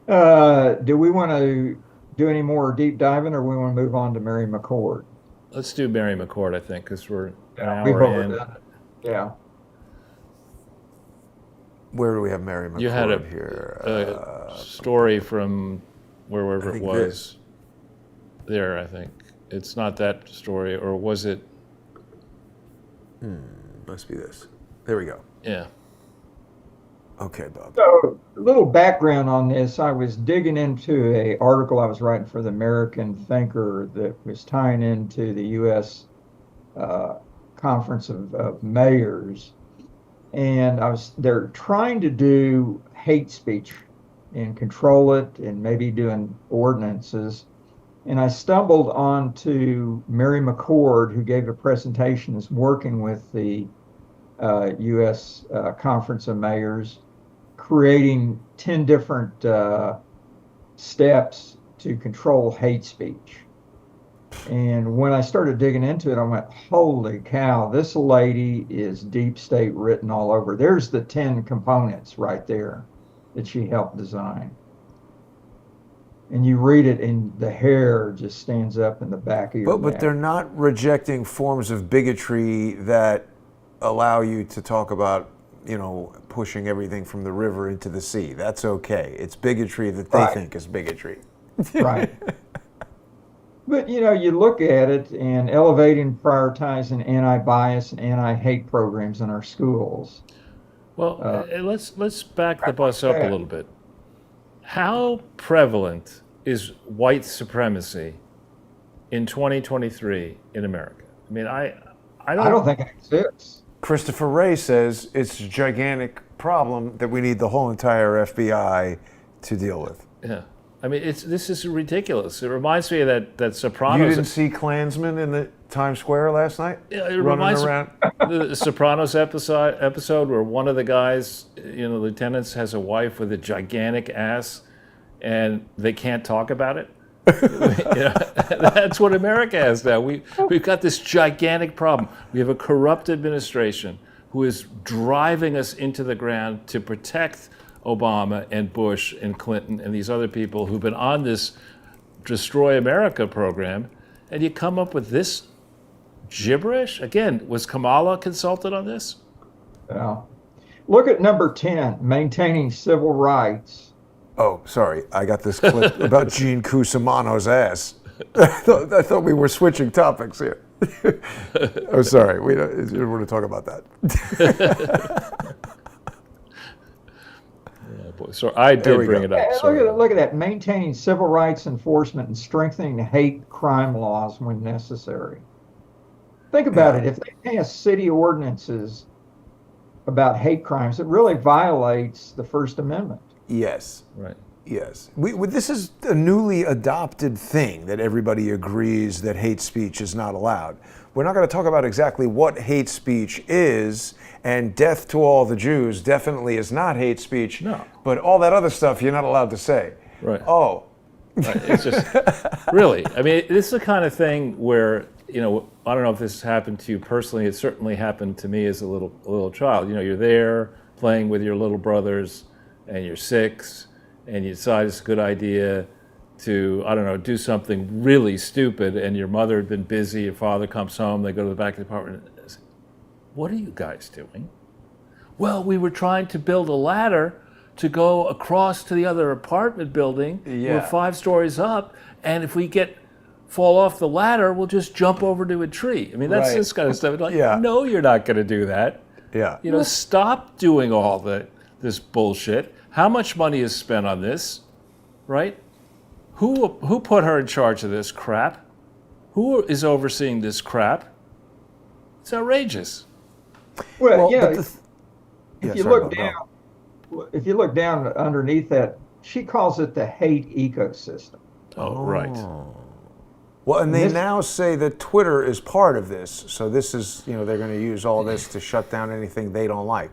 Do we want to do any more deep diving, or we want to move on to Mary McCord?
Let's do Mary McCord, I think, because we're an
We've
hour
already
in.
done it. Yeah.
Where do we have Mary McCord
You had
here?
a story from wherever
I
it
think
was. There, I think. It's not that story, or was it?
Must be this. There we go.
Yeah.
Okay, Bob.
So, a little background on this. I was digging into an article I was writing for the American Thinker that was tying into the U.S. Conference of Mayors, and they're trying to do hate speech and control it, and maybe doing ordinances. And I stumbled onto Mary McCord, who gave a presentation, is working with the U.S. Conference of Mayors, creating 10 different steps to control hate speech. And when I started digging into it, I went, holy cow, this lady is deep state written all over. There's the 10 components right there that she helped design. And you read it and the hair just stands up in the back of your
But
neck.
they're not rejecting forms of bigotry that allow you to talk about pushing everything from the river into the sea. That's okay. It's bigotry that they
Right.
think is bigotry.
Right. But you look at it and elevating, prioritizing anti-bias and anti-hate programs in our schools.
Well, let's back the bus up a little bit. How prevalent is white supremacy in 2023 in America? I mean, I
don't think it exists.
Christopher Wray says it's a gigantic problem that we need the whole entire FBI to deal with.
Yeah. I mean, this is ridiculous. It reminds me of that Sopranos.
You didn't see Klansmen in the Times Square last night?
Yeah, it
running
reminds
around.
the Sopranos episode where one of the guys, lieutenants, has a wife with a gigantic ass, and they can't talk about it. That's what America has now. We've got this gigantic problem. We have a corrupt administration who is driving us into the ground to protect Obama and Bush and Clinton and these other people who've been on this Destroy America program, and you come up with this gibberish? Again, was Kamala consulted on this?
Yeah. Look at number 10, maintaining civil rights.
Oh, sorry. I got this clip about Gene Cusimano's ass. I thought we were switching topics here. Oh, sorry. We don't want to talk about that.
So I did bring it up.
Yeah, look at that, maintaining civil rights enforcement and strengthening hate crime laws when necessary. Think about it. If they pass city ordinances about hate crimes, it really violates the First Amendment.
Yes.
Right.
Yes. This is a newly adopted thing that everybody agrees that hate speech is not allowed. We're not going to talk about exactly what hate speech is, and death to all the Jews definitely is not hate speech.
No.
But all that other stuff you're not allowed to say.
Right.
Oh.
Right. It's just, really, I mean, this is the kind of thing where, I don't know if this happened to you personally. It certainly happened to me as a little child. You're there playing with your little brothers, and you're 6, and you decide it's a good idea to, do something really stupid, and your mother had been busy, your father comes home, they go to the back of the apartment, and say, "What are you guys doing?" "Well, we were trying to build a ladder to go across to the other apartment building.
Yeah.
We're 5 stories up, and if we fall off the ladder, we'll just jump over to a tree." I mean, that's
Right.
this kind of stuff. Like,
Yeah.
no, you're not going to do that.
Yeah.
Stop doing all this bullshit. How much money is spent on this, right? Who put her in charge of this crap? Who is overseeing this crap? It's outrageous.
Well,
but
yeah.
Yeah,
If you
sorry,
look
Bob,
down, if you look down underneath that, she calls it the hate ecosystem.
Oh, right.
Well, and they
This-
now say that Twitter is part of this. So this is, they're going to use all this to shut down anything they don't like.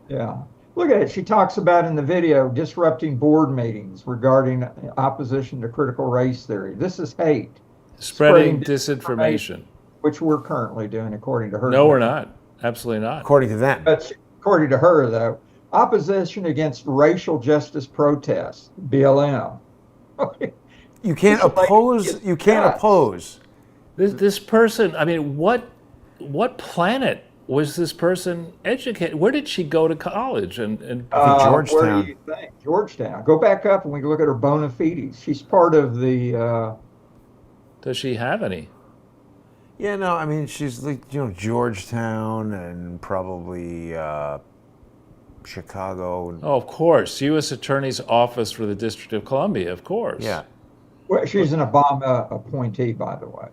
Yeah. Look at it. She talks about in the video disrupting board meetings regarding opposition to critical race theory. This is hate.
Spreading disinformation.
Which we're currently doing, according to her.
No, we're not. Absolutely not.
According to them.
But according to her, though, opposition against racial justice protests, BLM.
You can't
This is like-
oppose. You can't
Yeah.
oppose.
This person, I mean, what planet was this person educated? Where did she go to college? And
Georgetown.
Where do you think? Georgetown. Go back up and we can look at her bona fides. She's part of the.
does she have any?
Yeah, no, I mean, she's like, Georgetown and probably Chicago.
Oh, of course. U.S. Attorney's Office for the District of Columbia, of course.
Yeah.
Well, she's an Obama appointee, by the way.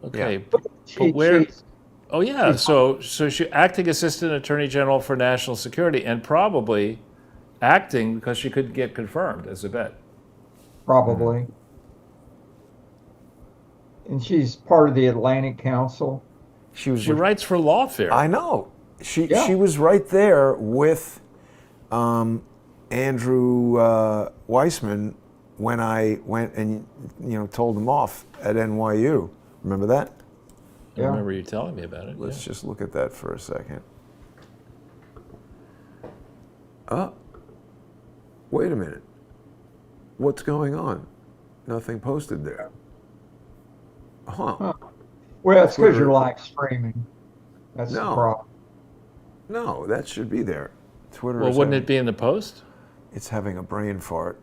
Okay.
Yeah.
But where?
She's-
Oh, yeah. So she acting Assistant Attorney General for National Security, and probably acting because she couldn't get confirmed as a vet.
Probably. And she's part of the Atlantic Council.
She was.
She writes for Lawfare.
I know. She
Yeah.
was right there with Andrew Weissman when I went and told him off at NYU. Remember that?
I remember you telling me about it.
Let's just look at that for a second. Oh, wait a minute. What's going on? Nothing posted there. Huh.
Well, it's because
Twitter.
you're live streaming. That's the
No.
problem.
No, that should be there. Twitter
Well,
is
wouldn't
having,
it be in the post?
It's having a brain fart.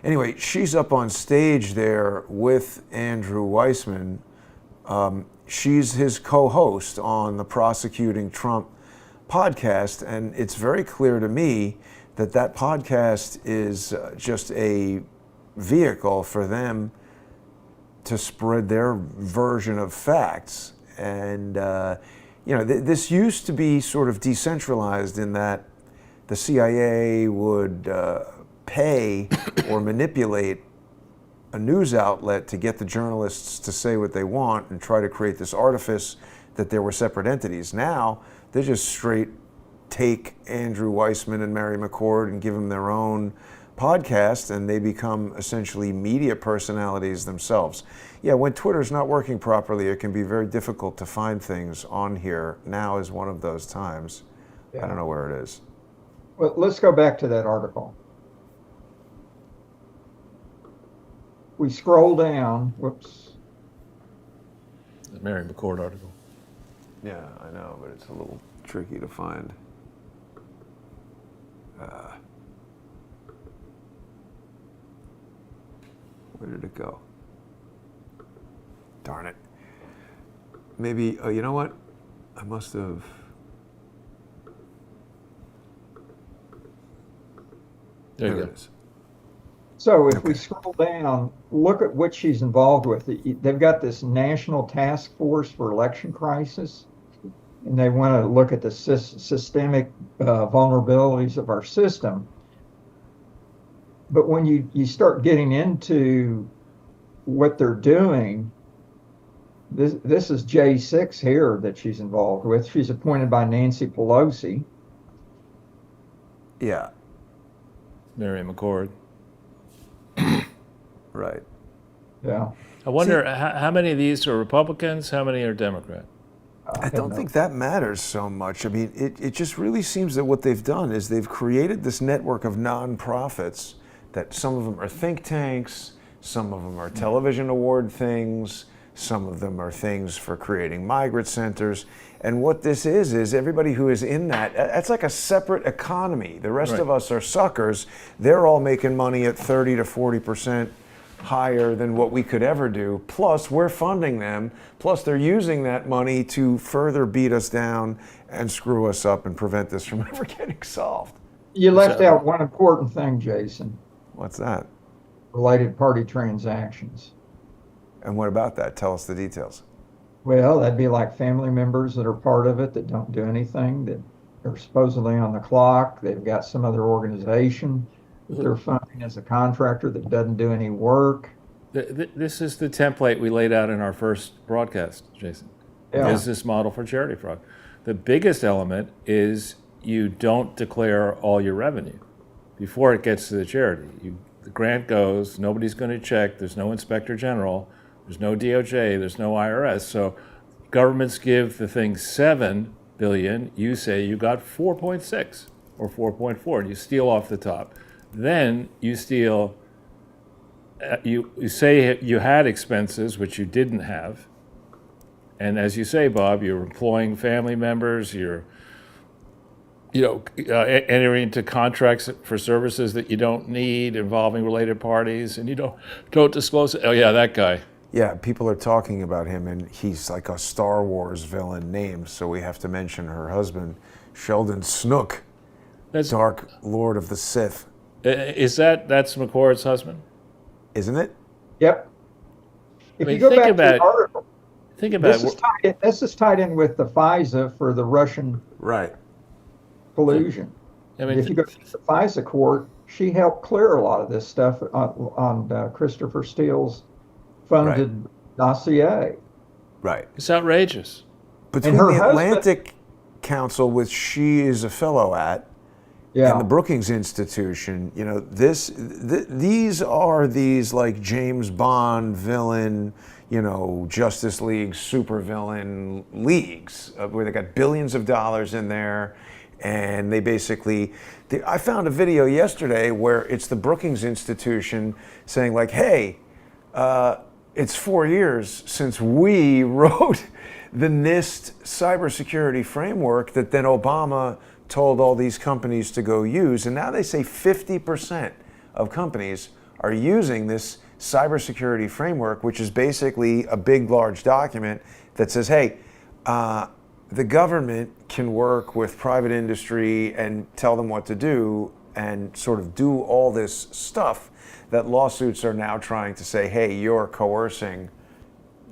Anyway, she's up on stage there with Andrew Weissman. She's his co-host on the Prosecuting Trump podcast, and it's very clear to me that that podcast is just a vehicle for them to spread their version of facts. And this used to be sort of decentralized in that the CIA would pay or manipulate a news outlet to get the journalists to say what they want and try to create this artifice that there were separate entities. Now, they just straight take Andrew Weissman and Mary McCord and give them their own podcast, and they become essentially media personalities themselves. Yeah, when Twitter's not working properly, it can be very difficult to find things on here. Now is one of those times.
Yeah.
I don't know where it is.
Well, let's go back to that article. We scroll down, whoops.
The Mary McCord article.
Yeah, I know, but it's a little tricky to find. Where did it go? Darn it. Maybe, you know what? I must have.
There you
it
go.
is.
So if we scroll down, look at what she's involved with. They've got this National Task Force for Election Crisis, and they want to look at the systemic vulnerabilities of our system. But when you start getting into what they're doing, this is J6 here that she's involved with. She's appointed by Nancy Pelosi.
Yeah,
Mary McCord.
right.
Yeah.
I wonder how many of these are Republicans, how many are Democrat?
I don't think that matters so much. I mean, it just really seems that what they've done is they've created this network of nonprofits that some of them are think tanks, some of them are television award things, some of them are things for creating migrant centers. And what this is everybody who is in that's like a separate economy. The rest of us are suckers. They're all making money at 30 to 40% higher than what we could ever do. Plus, we're funding them. Plus, they're using that money to further beat us down and screw us up and prevent this from ever getting solved.
You left out one important thing, Jason.
What's that?
Related party transactions.
And what about that? Tell us the details.
Well, that'd be like family members that are part of it that don't do anything, that are supposedly on the clock. They've got some other organization that they're funding as a contractor that doesn't do any work.
This is the template we laid out in our first broadcast, Jason.
Yeah.
Business model for charity fraud. The biggest element is you don't declare all your revenue before it gets to the charity. The grant goes, nobody's going to check, there's no inspector general, there's no DOJ, there's no IRS. So governments give the thing $7 billion, you say you got 4.6 or 4.4, and you steal off the top. Then you steal, you say you had expenses, which you didn't have. And as you say, Bob, you're employing family members, you're entering into contracts for services that you don't need involving related parties, and you don't disclose it. Oh yeah, that guy.
Yeah, people are talking about him, and he's like a Star Wars villain name, so we have to mention her husband, Sheldon Snook, Dark Lord of the Sith.
That's McCord's husband?
Isn't it?
Yep. If
I mean,
you go
think
back
about-
to the article,
Think about
this is tied in with the FISA for the Russian
Right.
collusion.
I mean,
If you go to the FISA court, she helped clear a lot of this stuff on Christopher Steele's funded dossier.
Right.
it's outrageous.
Between
her
the
husband-
Atlantic Council, which she is a fellow at, and the Brookings Institution, these are these like James Bond villain, Justice League supervillain leagues where they got billions of dollars in there, and they basically. I found a video yesterday where it's the Brookings Institution saying like, "Hey, it's 4 years since we wrote the NIST cybersecurity framework that then Obama told all these companies to go use. And now they say 50% of companies are using this cybersecurity framework, which is basically a big, large document that says, hey, the government can work with private industry and tell them what to do and sort of do all this stuff that lawsuits are now trying to say, hey, you're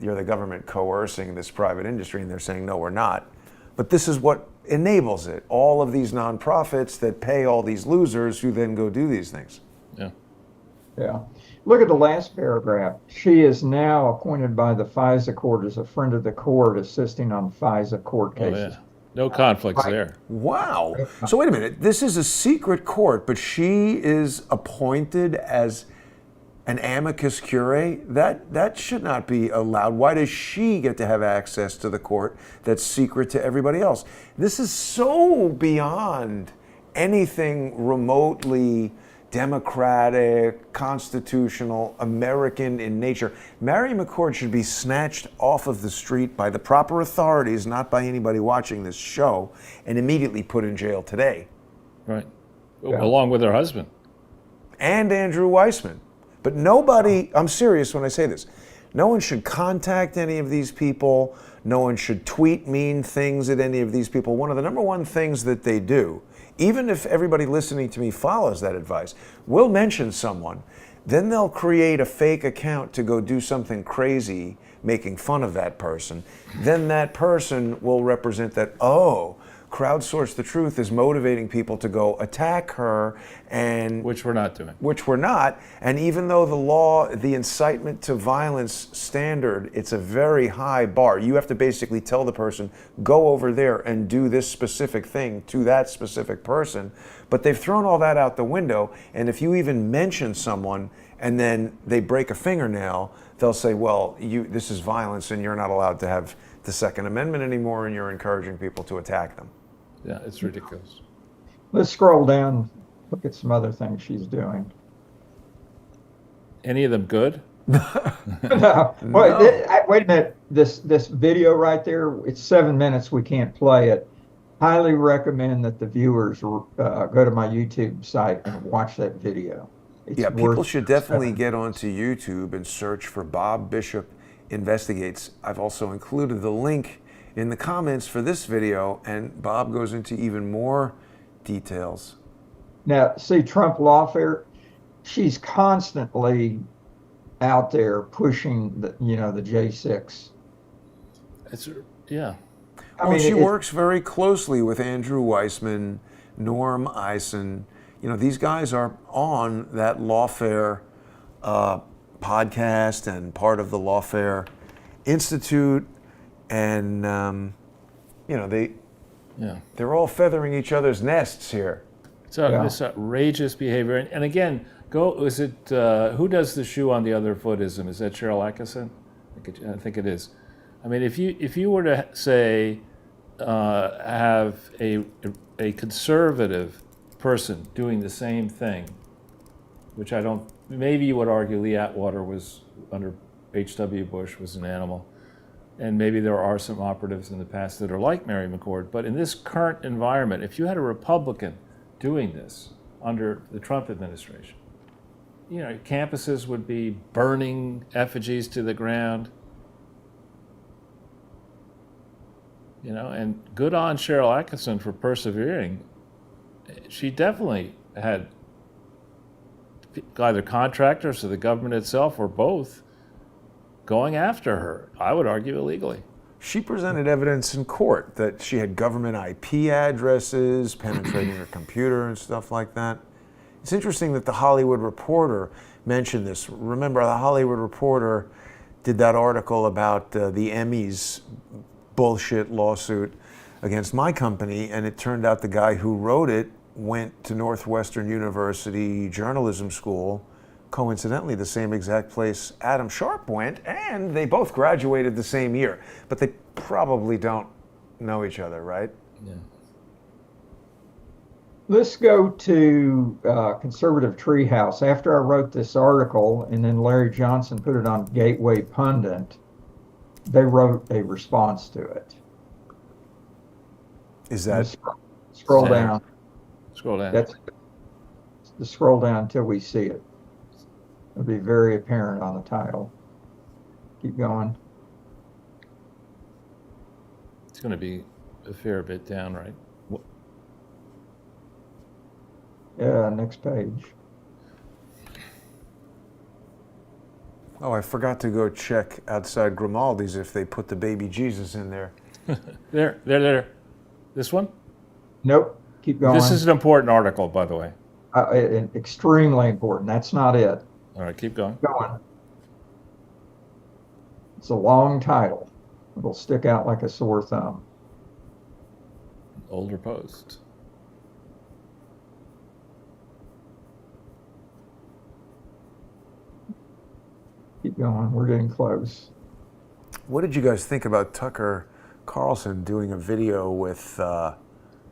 the government coercing this private industry. And they're saying, no, we're not. But this is what enables it. All of these nonprofits that pay all these losers who then go do these things.
Yeah.
Yeah. Look at the last paragraph. She is now appointed by the FISA court as a friend of the court, assisting on FISA court cases.
Oh, yeah. No conflicts there.
Wow. So wait a minute. This is a secret court, but she is appointed as an amicus curiae? That should not be allowed. Why does she get to have access to the court that's secret to everybody else? This is so beyond anything remotely democratic, constitutional, American in nature. Mary McCord should be snatched off of the street by the proper authorities, not by anybody watching this show, and immediately put in jail today.
Right.
Yeah.
Along with her husband.
And Andrew Weissman. But nobody, I'm serious when I say this, no one should contact any of these people. No one should tweet mean things at any of these people. One of the number one things that they do, even if everybody listening to me follows that advice, will mention someone, then they'll create a fake account to go do something crazy, making fun of that person. Then that person will represent that, oh, Crowdsource the Truth is motivating people to go attack her, and
Which we're not doing.
which we're not. And even though the law, the incitement to violence standard, it's a very high bar. You have to basically tell the person, go over there and do this specific thing to that specific person. But they've thrown all that out the window. And if you even mention someone and then they break a fingernail, they'll say, well, this is violence and you're not allowed to have the Second Amendment anymore, and you're encouraging people to attack them.
Yeah, it's ridiculous.
Let's scroll down, look at some other things she's doing.
Any of them good?
No. Wait a minute. This video right there, it's 7 minutes. We can't play it. Highly recommend that the viewers go to my YouTube site and watch that video. It's
Yeah, people
worth
should definitely
7
get onto YouTube and search for Bob Bishop Investigates. I've also included the link in the comments for this video, and Bob goes into even more details.
Now, see, Trump lawfare, she's constantly out there pushing the J6.
Yeah.
She works very closely with Andrew Weissman, Norm Eisen. These guys are on that lawfare podcast and part of the Lawfare Institute, and they're all feathering each other's nests here.
So this outrageous behavior, and again, who does the shoe on the other footism? Is that Cheryl Atkinson? I think it is. I mean, if you were to say have a conservative person doing the same thing, which maybe you would argue Lee Atwater was under H.W. Bush was an animal. And maybe there are some operatives in the past that are like Mary McCord. But in this current environment, if you had a Republican doing this under the Trump administration, campuses would be burning effigies to the ground. And good on Cheryl Atkinson for persevering. She definitely had either contractors or the government itself or both going after her, I would argue illegally.
She presented evidence in court that she had government IP addresses penetrating her computer and stuff like that. It's interesting that the Hollywood Reporter mentioned this. Remember, the Hollywood Reporter did that article about the Emmys bullshit lawsuit against my company, and it turned out the guy who wrote it went to Northwestern University Journalism School, coincidentally the same exact place Adam Sharp went, and they both graduated the same year. But they probably don't know each other, right?
Yeah.
Let's go to Conservative Treehouse. After I wrote this article, and then Larry Johnson put it on Gateway Pundit, they wrote a response to it.
Is
And
that
scroll
Center.
down.
Scroll down.
That's the scroll down until we see it. It'll be very apparent on the title. Keep going.
It's going to be a fair bit down, right?
Yeah, next page.
Oh, I forgot to go check outside Grimaldi's if they put the baby Jesus in there.
There. This one?
Nope. Keep going.
This is an important article, by the way.
Extremely important. That's not it.
All right, keep going.
Going. It's a long title. It'll stick out like a sore thumb.
Older post.
Keep going. We're getting close.
What did you guys think about Tucker Carlson doing a video with,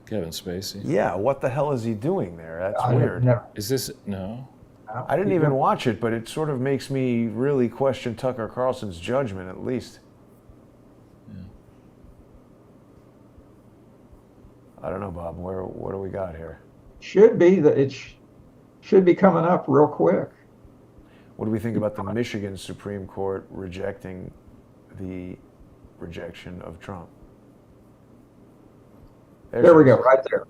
Kevin Spacey.
yeah, what the hell is he doing there? That's
I
weird.
never-
Is this no?
I didn't
keep
even
going.
watch it, but it sort of makes me really question Tucker Carlson's judgment, at least. I don't know, Bob. What do we got here?
Should be that should be coming up real quick.
What do we think about the Michigan Supreme Court rejecting the rejection of Trump?
There we go, right there.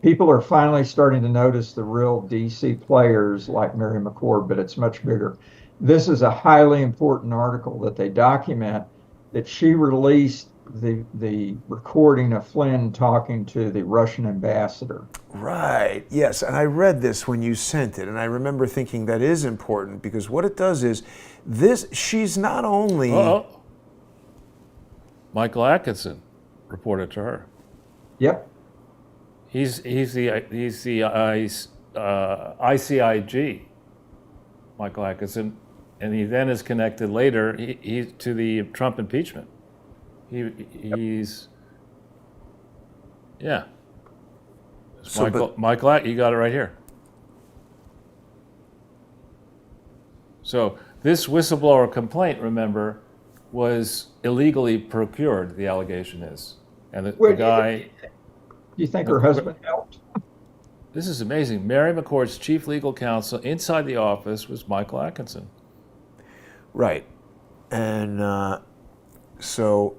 People are finally starting to notice the real DC players like Mary McCord, but it's much bigger. This is a highly important article that they document that she released the recording of Flynn talking to the Russian ambassador.
Right. Yes. And I read this when you sent it, and I remember thinking that is important because what it does is she's not only.
Oh. Michael Atkinson reported to her.
Yep.
He's the ICIG, Michael Atkinson, and he then is connected later he to the Trump impeachment. He's yeah.
So,
Michael, you got it right here. So this whistleblower complaint, remember, was illegally procured. The allegation is, and the guy.
Do you think her husband helped?
This is amazing. Mary McCord's chief legal counsel inside the office was Michael Atkinson.
Right. And so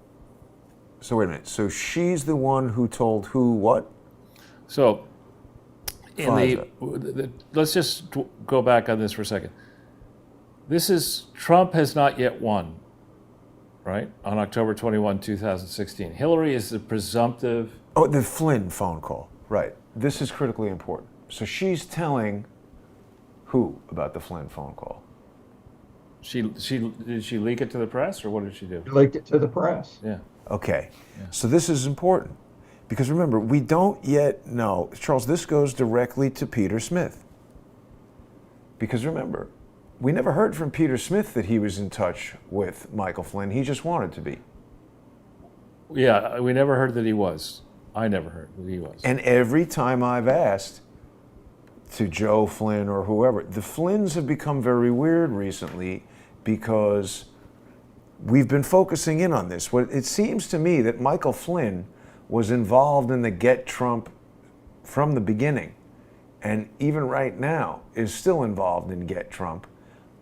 wait a minute. So she's the one who told who what?
So,
Fine.
Let's just go back on this for a second. Trump has not yet won, right? On October 21, 2016. Hillary is the presumptive.
Oh, the Flynn phone call. Right. This is critically important. So she's telling who about the Flynn phone call?
Did she leak it to the press, or what did she do?
He leaked it to the press.
Yeah.
Okay. So this is important because remember, we don't yet know. Charles, this goes directly to Peter Smith. Because remember, we never heard from Peter Smith that he was in touch with Michael Flynn. He just wanted to be.
Yeah, we never heard that he was. I never heard that he was.
And every time I've asked to Joe Flynn or whoever, the Flynns have become very weird recently because we've been focusing in on this. It seems to me that Michael Flynn was involved in the Get Trump from the beginning, and even right now is still involved in Get Trump.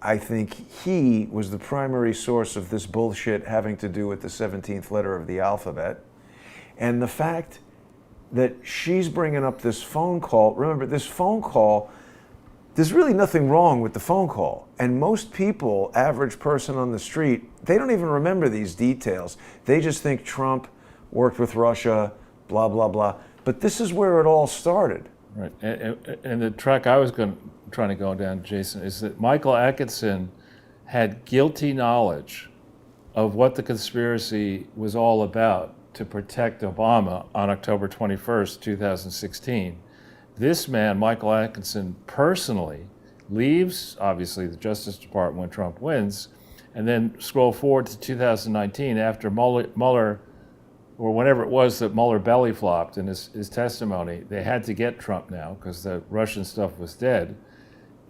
I think he was the primary source of this bullshit having to do with the 17th letter of the alphabet. And the fact that she's bringing up this phone call, remember, this phone call, there's really nothing wrong with the phone call. And most people, average person on the street, they don't even remember these details. They just think Trump worked with Russia, blah, blah, blah. But this is where it all started.
Right, and the track I was trying to go down, Jason, is that Michael Atkinson had guilty knowledge of what the conspiracy was all about to protect Obama on October 21st, 2016. This man, Michael Atkinson, personally leaves, obviously, the Justice Department when Trump wins, and then scroll forward to 2019 after Mueller or whenever it was that Mueller belly flopped in his testimony. They had to get Trump now because the Russian stuff was dead.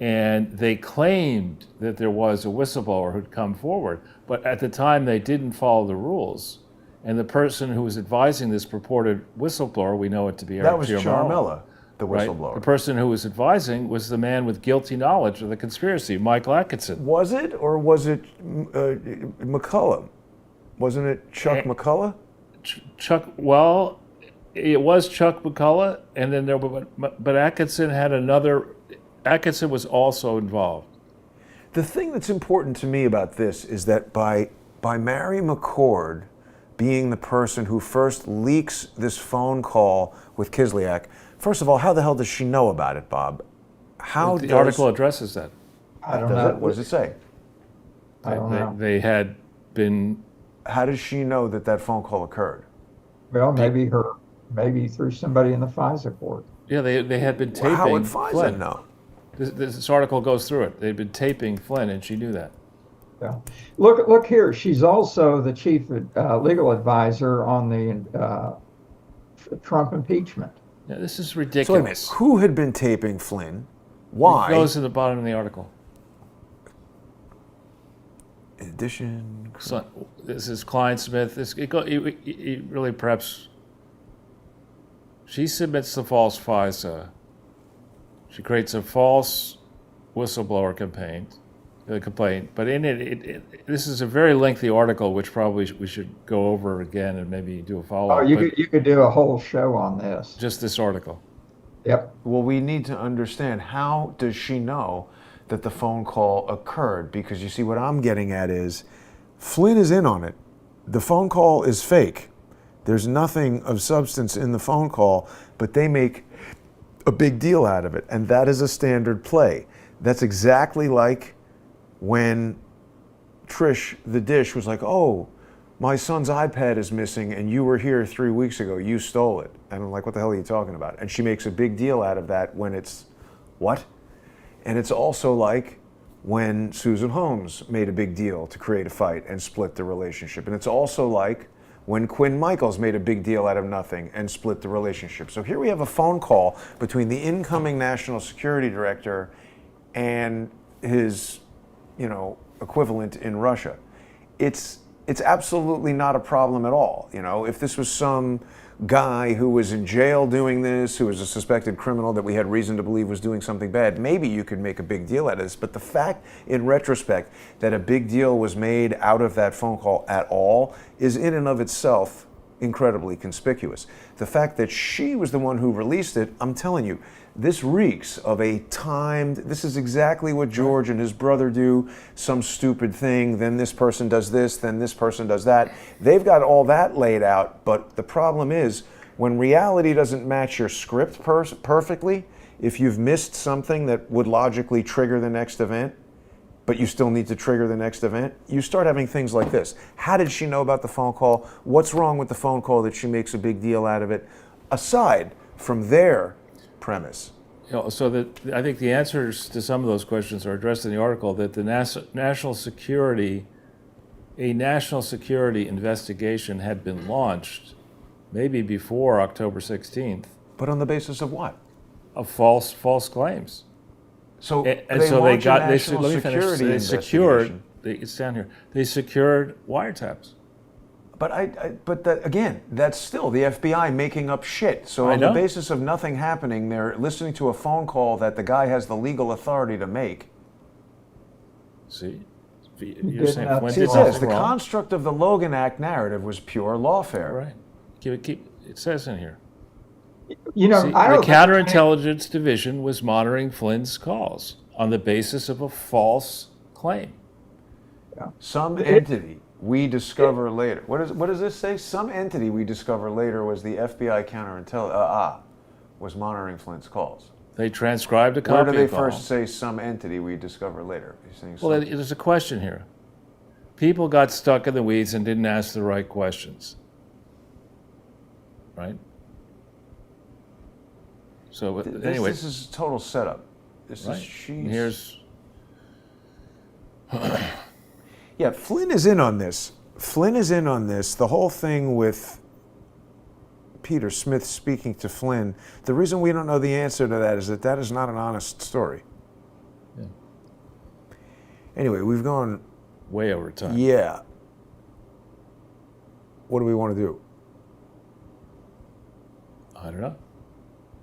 And they claimed that there was a whistleblower who'd come forward, but at the time they didn't follow the rules. And the person who was advising this purported whistleblower, we know it to be Eric
That was
Ciarmella,
Ciarmella, the
right?
whistleblower.
The person who was advising was the man with guilty knowledge of the conspiracy, Michael Atkinson.
Was it, or was it McCullough? Wasn't it Chuck McCullough?
Chuck, well, it was Chuck McCullough, and then there were, but Atkinson had another. Atkinson was also involved.
The thing that's important to me about this is that by Mary McCord being the person who first leaks this phone call with Kislyak, first of all, how the hell does she know about it, Bob? How
The
does,
article addresses that.
I don't
does
know.
it? What does it say?
I don't know.
They had been.
How does she know that that phone call occurred?
Well, maybe through somebody in the FISA court.
Yeah, they had been taping
How would FISA
Flynn.
know?
This article goes through it. They'd been taping Flynn, and she knew that.
Yeah. Look here. She's also the chief legal advisor on the Trump impeachment.
Yeah, this is
So wait a minute,
ridiculous.
who had been taping Flynn? Why?
It goes to the bottom of the article.
In addition,
So, this is Klein Smith. It really perhaps. She submits the false FISA. She creates a false whistleblower complaint, but in it, this is a very lengthy article, which probably we should go over again and maybe do a follow-up.
Oh, you could do a whole show on this.
Just this article.
Yep.
well, we need to understand, how does she know that the phone call occurred? Because you see, what I'm getting at is Flynn is in on it. The phone call is fake. There's nothing of substance in the phone call, but they make a big deal out of it. And that is a standard play. That's exactly like when Trish the Dish was like, oh, my son's iPad is missing and you were here 3 weeks ago, you stole it. And I'm like, what the hell are you talking about? And she makes a big deal out of that when it's, what? And it's also like when Susan Holmes made a big deal to create a fight and split the relationship. And it's also like when Quinn Michaels made a big deal out of nothing and split the relationship. So here we have a phone call between the incoming national security director and his, equivalent in Russia. It's absolutely not a problem at all. If this was some guy who was in jail doing this, who was a suspected criminal that we had reason to believe was doing something bad, maybe you could make a big deal out of this. But the fact, in retrospect, that a big deal was made out of that phone call at all is in and of itself incredibly conspicuous. The fact that she was the one who released it, I'm telling you, this reeks of a timed, this is exactly what George and his brother do, some stupid thing, then this person does this, then this person does that. They've got all that laid out, but the problem is, when reality doesn't match your script perfectly, if you've missed something that would logically trigger the next event, but you still need to trigger the next event, you start having things like this. How did she know about the phone call? What's wrong with the phone call that she makes a big deal out of it? Aside from their premise.
So that I think the answers to some of those questions are addressed in the article, that the national security investigation had been launched maybe before October 16th
But on the basis of what?
of false claims.
So
And
they
so they
launch a
got
national
let me finish.
security
They secured.
investigation.
It's down here. They secured wiretaps.
But that, again, that's still the FBI making up shit. So
I
on the
know.
basis of nothing happening, they're listening to a phone call that the guy has the legal authority to make.
See, you're
Good
saying
enough.
Flynn
See,
did
it says
nothing
the
wrong.
construct of the Logan Act narrative was pure lawfare.
Right. It says in here.
You know,
See,
I
the
don't
counterintelligence division was monitoring Flynn's calls on the basis of a false claim.
Some entity we discover later. What does this say? Some entity we discover later was the FBI counterintelligence. Was monitoring Flynn's calls.
They transcribed a
Where
copy
do they
of the call.
first say some entity we discover later? You're saying
Well,
some-
there's a question here. People got stuck in the weeds and didn't ask the right questions. Right? So anyway,
this is a total setup. This
right.
is
And here's
Yeah, Flynn is in on this. Flynn is in on this. The whole thing with Peter Smith speaking to Flynn, the reason we don't know the answer to that is not an honest story. Anyway, we've gone,
way over time.
yeah. What do we want to do?
I don't know.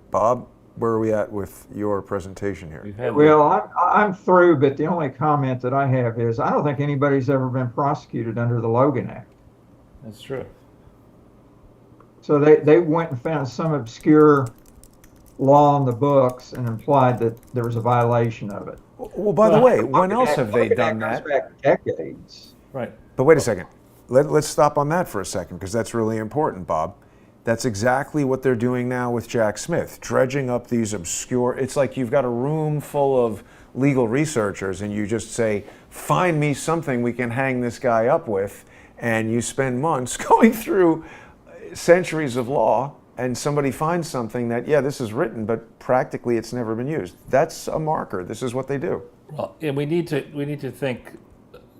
Bob, where are we at with your presentation here?
We've had
Well, I'm through, but the only comment that I have is I don't think anybody's ever been prosecuted under the Logan Act.
that's true.
So they went and found some obscure law in the books and implied that there was a violation of it.
Well, by the way, when
Logan
else
Act-
have they
Logan
done
Act
that?
goes back decades.
Right.
But wait a second. Let's stop on that for a second, because that's really important, Bob. That's exactly what they're doing now with Jack Smith, dredging up these obscure. It's like you've got a room full of legal researchers, and you just say, "Find me something we can hang this guy up with," and you spend months going through centuries of law, and somebody finds something that, yeah, this is written, but practically it's never been used. That's a marker. This is what they do.
Well, and we need to think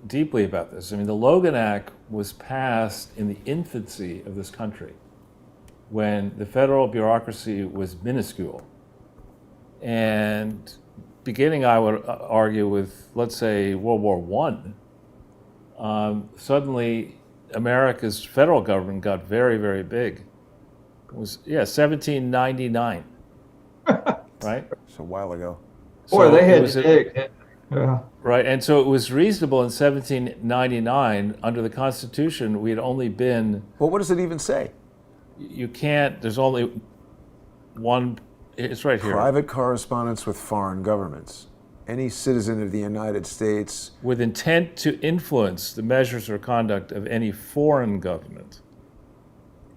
deeply about this. I mean, the Logan Act was passed in the infancy of this country, when the federal bureaucracy was minuscule. And beginning, I would argue, with, let's say, World War I, suddenly America's federal government got very, very big. It was, 1799, right?
It's a while ago.
Boy,
So
they
it
had
was
to
a-
dig. Yeah.
Right, and so it was reasonable in 1799, under the Constitution, we had only been,
Well, what does it even say?
you can't, there's only one, it's right here.
Private correspondence with foreign governments. Any citizen of the United States.
With intent to influence the measures or conduct of any foreign government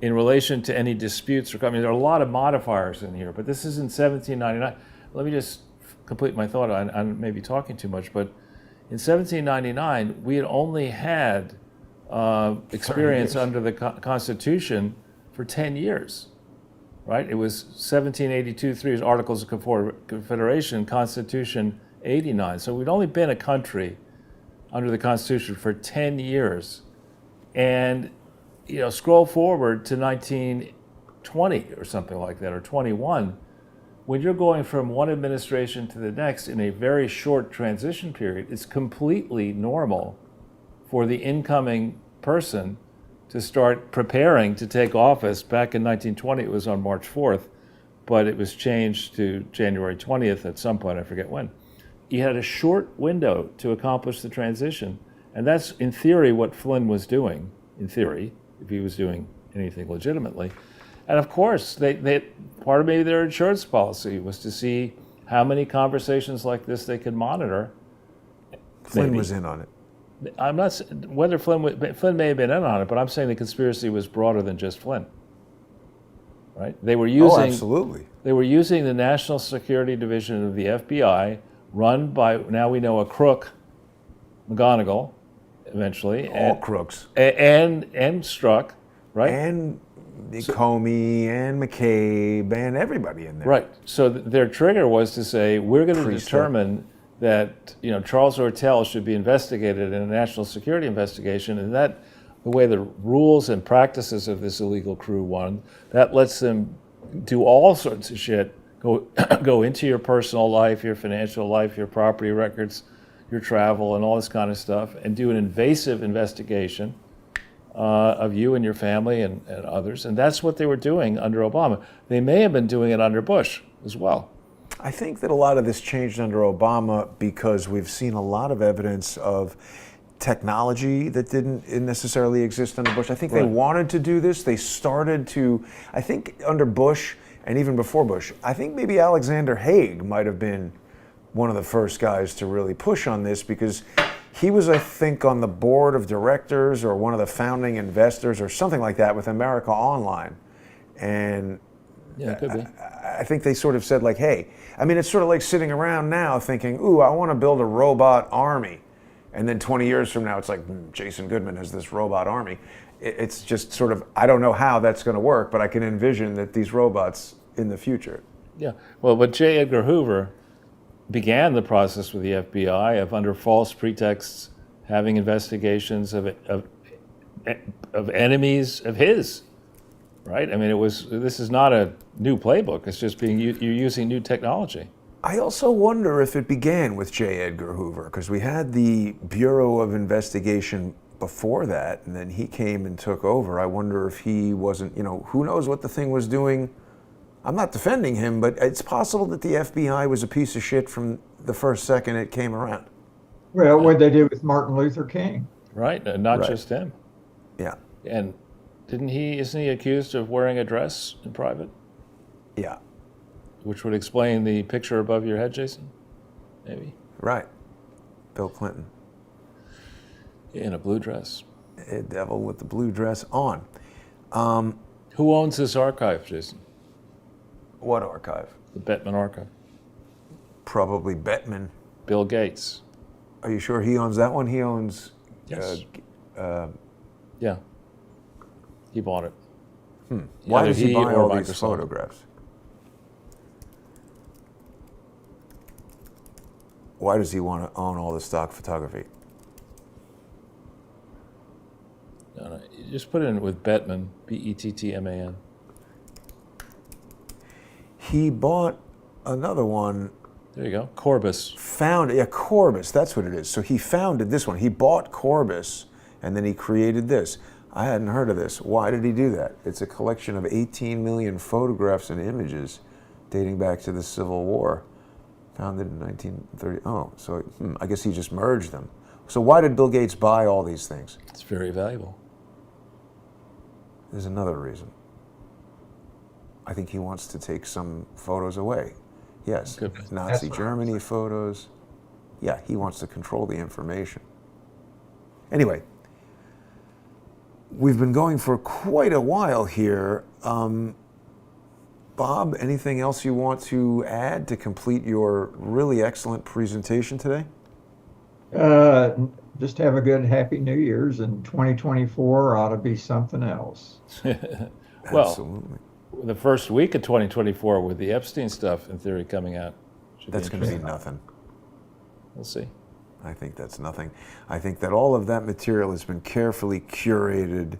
in relation to any disputes or, I mean, there are a lot of modifiers in here, but this is in 1799. Let me just complete my thought. I'm maybe talking too much, but in 1799, we had only had experience under the Constitution for 10 years, right? It was 1782, 3 Articles of Confederation, Constitution 89. So we'd only been a country under the Constitution for 10 years. And, scroll forward to 1920 or something like that, or 21, when you're going from one administration to the next in a very short transition period, it's completely normal for the incoming person to start preparing to take office. Back in 1920, it was on March 4th, but it was changed to January 20th at some point, I forget when. You had a short window to accomplish the transition, and that's, in theory, what Flynn was doing, in theory, if he was doing anything legitimately. And of course, they part of maybe their insurance policy was to see how many conversations like this they could monitor.
Flynn
Maybe.
was in on it.
I'm not whether Flynn may have been in on it, but I'm saying the conspiracy was broader than just Flynn. Right? They were using
Absolutely.
They were using the National Security Division of the FBI, run by, now we know, a crook, McGonigal, eventually,
All crooks.
and Strzok, right?
And Comey and McCabe and everybody in there.
Right. So their trigger was to say, we're going to
Priest
determine that Charles Ortel should be investigated in a national security investigation, and that the way the rules and practices of this illegal crew won, that lets them do all sorts of shit, go into your personal life, your financial life, your property records, your travel, and all this kind of stuff, and do an invasive investigation of you and your family and others. And that's what they were doing under Obama. They may have been doing it under Bush as well.
I think that a lot of this changed under Obama because we've seen a lot of evidence of technology that didn't necessarily exist under Bush. I think they
Right.
wanted to do this. They started to, I think under Bush and even before Bush, I think maybe Alexander Haig might have been one of the first guys to really push on this, because he was, I think, on the board of directors or one of the founding investors or something like that with America Online. And
Yeah, it could be.
I think they sort of said, like, hey, I mean, it's sort of like sitting around now thinking, ooh, I want to build a robot army. And then 20 years from now, it's like, Jason Goodman has this robot army. It's just sort of, I don't know how that's going to work, but I can envision that these robots in the future.
Yeah. Well, but J. Edgar Hoover began the process with the FBI of, under false pretexts, having investigations of enemies of his. Right? I mean, this is not a new playbook. It's just you're using new technology.
I also wonder if it began with J. Edgar Hoover, because we had the Bureau of Investigation before that, and then he came and took over. I wonder if he wasn't, who knows what the thing was doing. I'm not defending him, but it's possible that the FBI was a piece of shit from the first second it came around.
Well, what they did with Martin Luther King.
Right, and not
Right.
just him.
Yeah,
And isn't he accused of wearing a dress in private?
yeah,
Which would explain the picture above your head, Jason? Maybe.
right. Bill Clinton,
In a blue dress.
a devil with the blue dress on.
Who owns this archive, Jason?
What archive?
The Bettman archive.
Probably Bettman.
Bill Gates.
Are you sure he owns that one? He owns.
Yes. Yeah. He bought it.
Why
Either
does he buy
or
all these
Microsoft.
photographs? Why does he want to own all the stock photography?
No, you just put it in with Bettman, Bettman.
He bought another one.
There you go. Corbis.
Corbis, that's what it is. So he founded this one. He bought Corbis, and then he created this. I hadn't heard of this. Why did he do that? It's a collection of 18 million photographs and images dating back to the Civil War, founded in 1930. Oh, so I guess he just merged them. So why did Bill Gates buy all these things?
It's very valuable.
There's another reason. I think he wants to take some photos away. Yes,
Good.
Nazi
That's what
Germany photos. Yeah, he wants to control the information. Anyway, we've been going for quite a while here. Bob, anything else you want to add to complete your really excellent presentation today?
Just have a good, happy New Year's, and 2024 ought to be something else.
Well,
Absolutely.
the first week of 2024 with the Epstein stuff, in theory, coming out. should
That's going to be
interesting.
nothing.
We'll see.
I think that's nothing. I think that all of that material has been carefully curated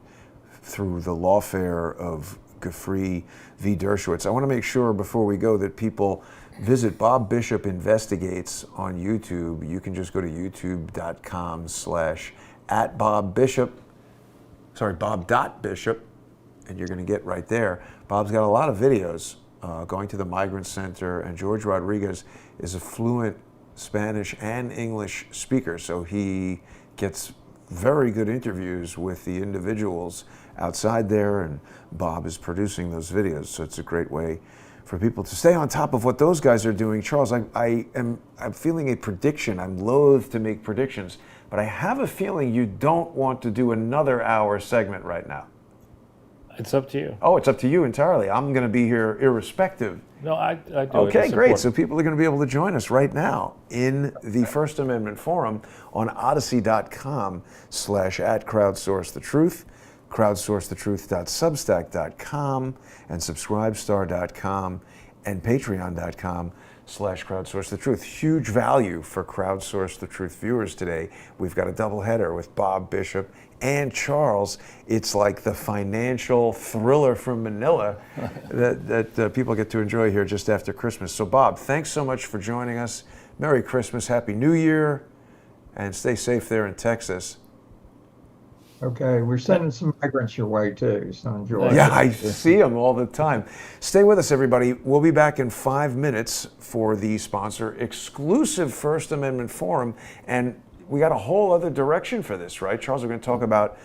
through the lawfare of Geoffrey V. Dershowitz. I want to make sure before we go that people visit Bob Bishop Investigates on YouTube. You can just go to youtube.com/@BobBishop, and you're going to get right there. Bob's got a lot of videos going to the Migrants Center, and George Rodriguez is a fluent Spanish and English speaker, so he gets very good interviews with the individuals outside there, and Bob is producing those videos, so it's a great way for people to stay on top of what those guys are doing. Charles, I'm feeling a prediction. I'm loath to make predictions, but I have a feeling you don't want to do another hour segment right now.
It's up to you.
Oh, it's up to you entirely. I'm going to be here irrespective.
No, I do it.
Okay,
It's
great.
important.
So people are going to be able to join us right now in the First Amendment Forum on odyssey.com/@crowdsourcethetruth, crowdsourcethetruth.substack.com, and subscribestar.com, and patreon.com/crowdsourcethetruth. Huge value for Crowdsource the Truth viewers today. We've got a doubleheader with Bob Bishop and Charles. It's like the financial thriller from Manila that people get to enjoy here just after Christmas. So Bob, thanks so much for joining us. Merry Christmas, Happy New Year, and stay safe there in Texas.
Okay, we're sending some migrants your way too, so enjoy.
Yeah, I see them all the time. Stay with us, everybody. We'll be back in 5 minutes for the sponsor exclusive First Amendment Forum, and we got a whole other direction for this, right, Charles? We're going to talk about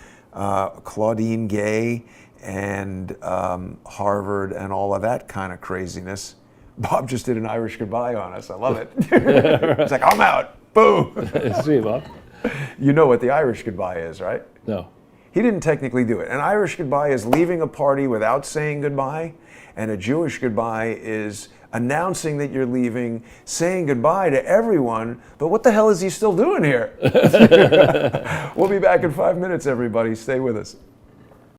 Claudine Gay and Harvard and all of that kind of craziness. Bob just did an Irish goodbye on us. I love it. It's like, I'm out. Boom.
See you, Bob.
You know what the Irish goodbye is, right?
No.
He didn't technically do it. An Irish goodbye is leaving a party without saying goodbye, and a Jewish goodbye is announcing that you're leaving, saying goodbye to everyone, but what the hell is he still doing here? We'll be back in 5 minutes, everybody. Stay with us.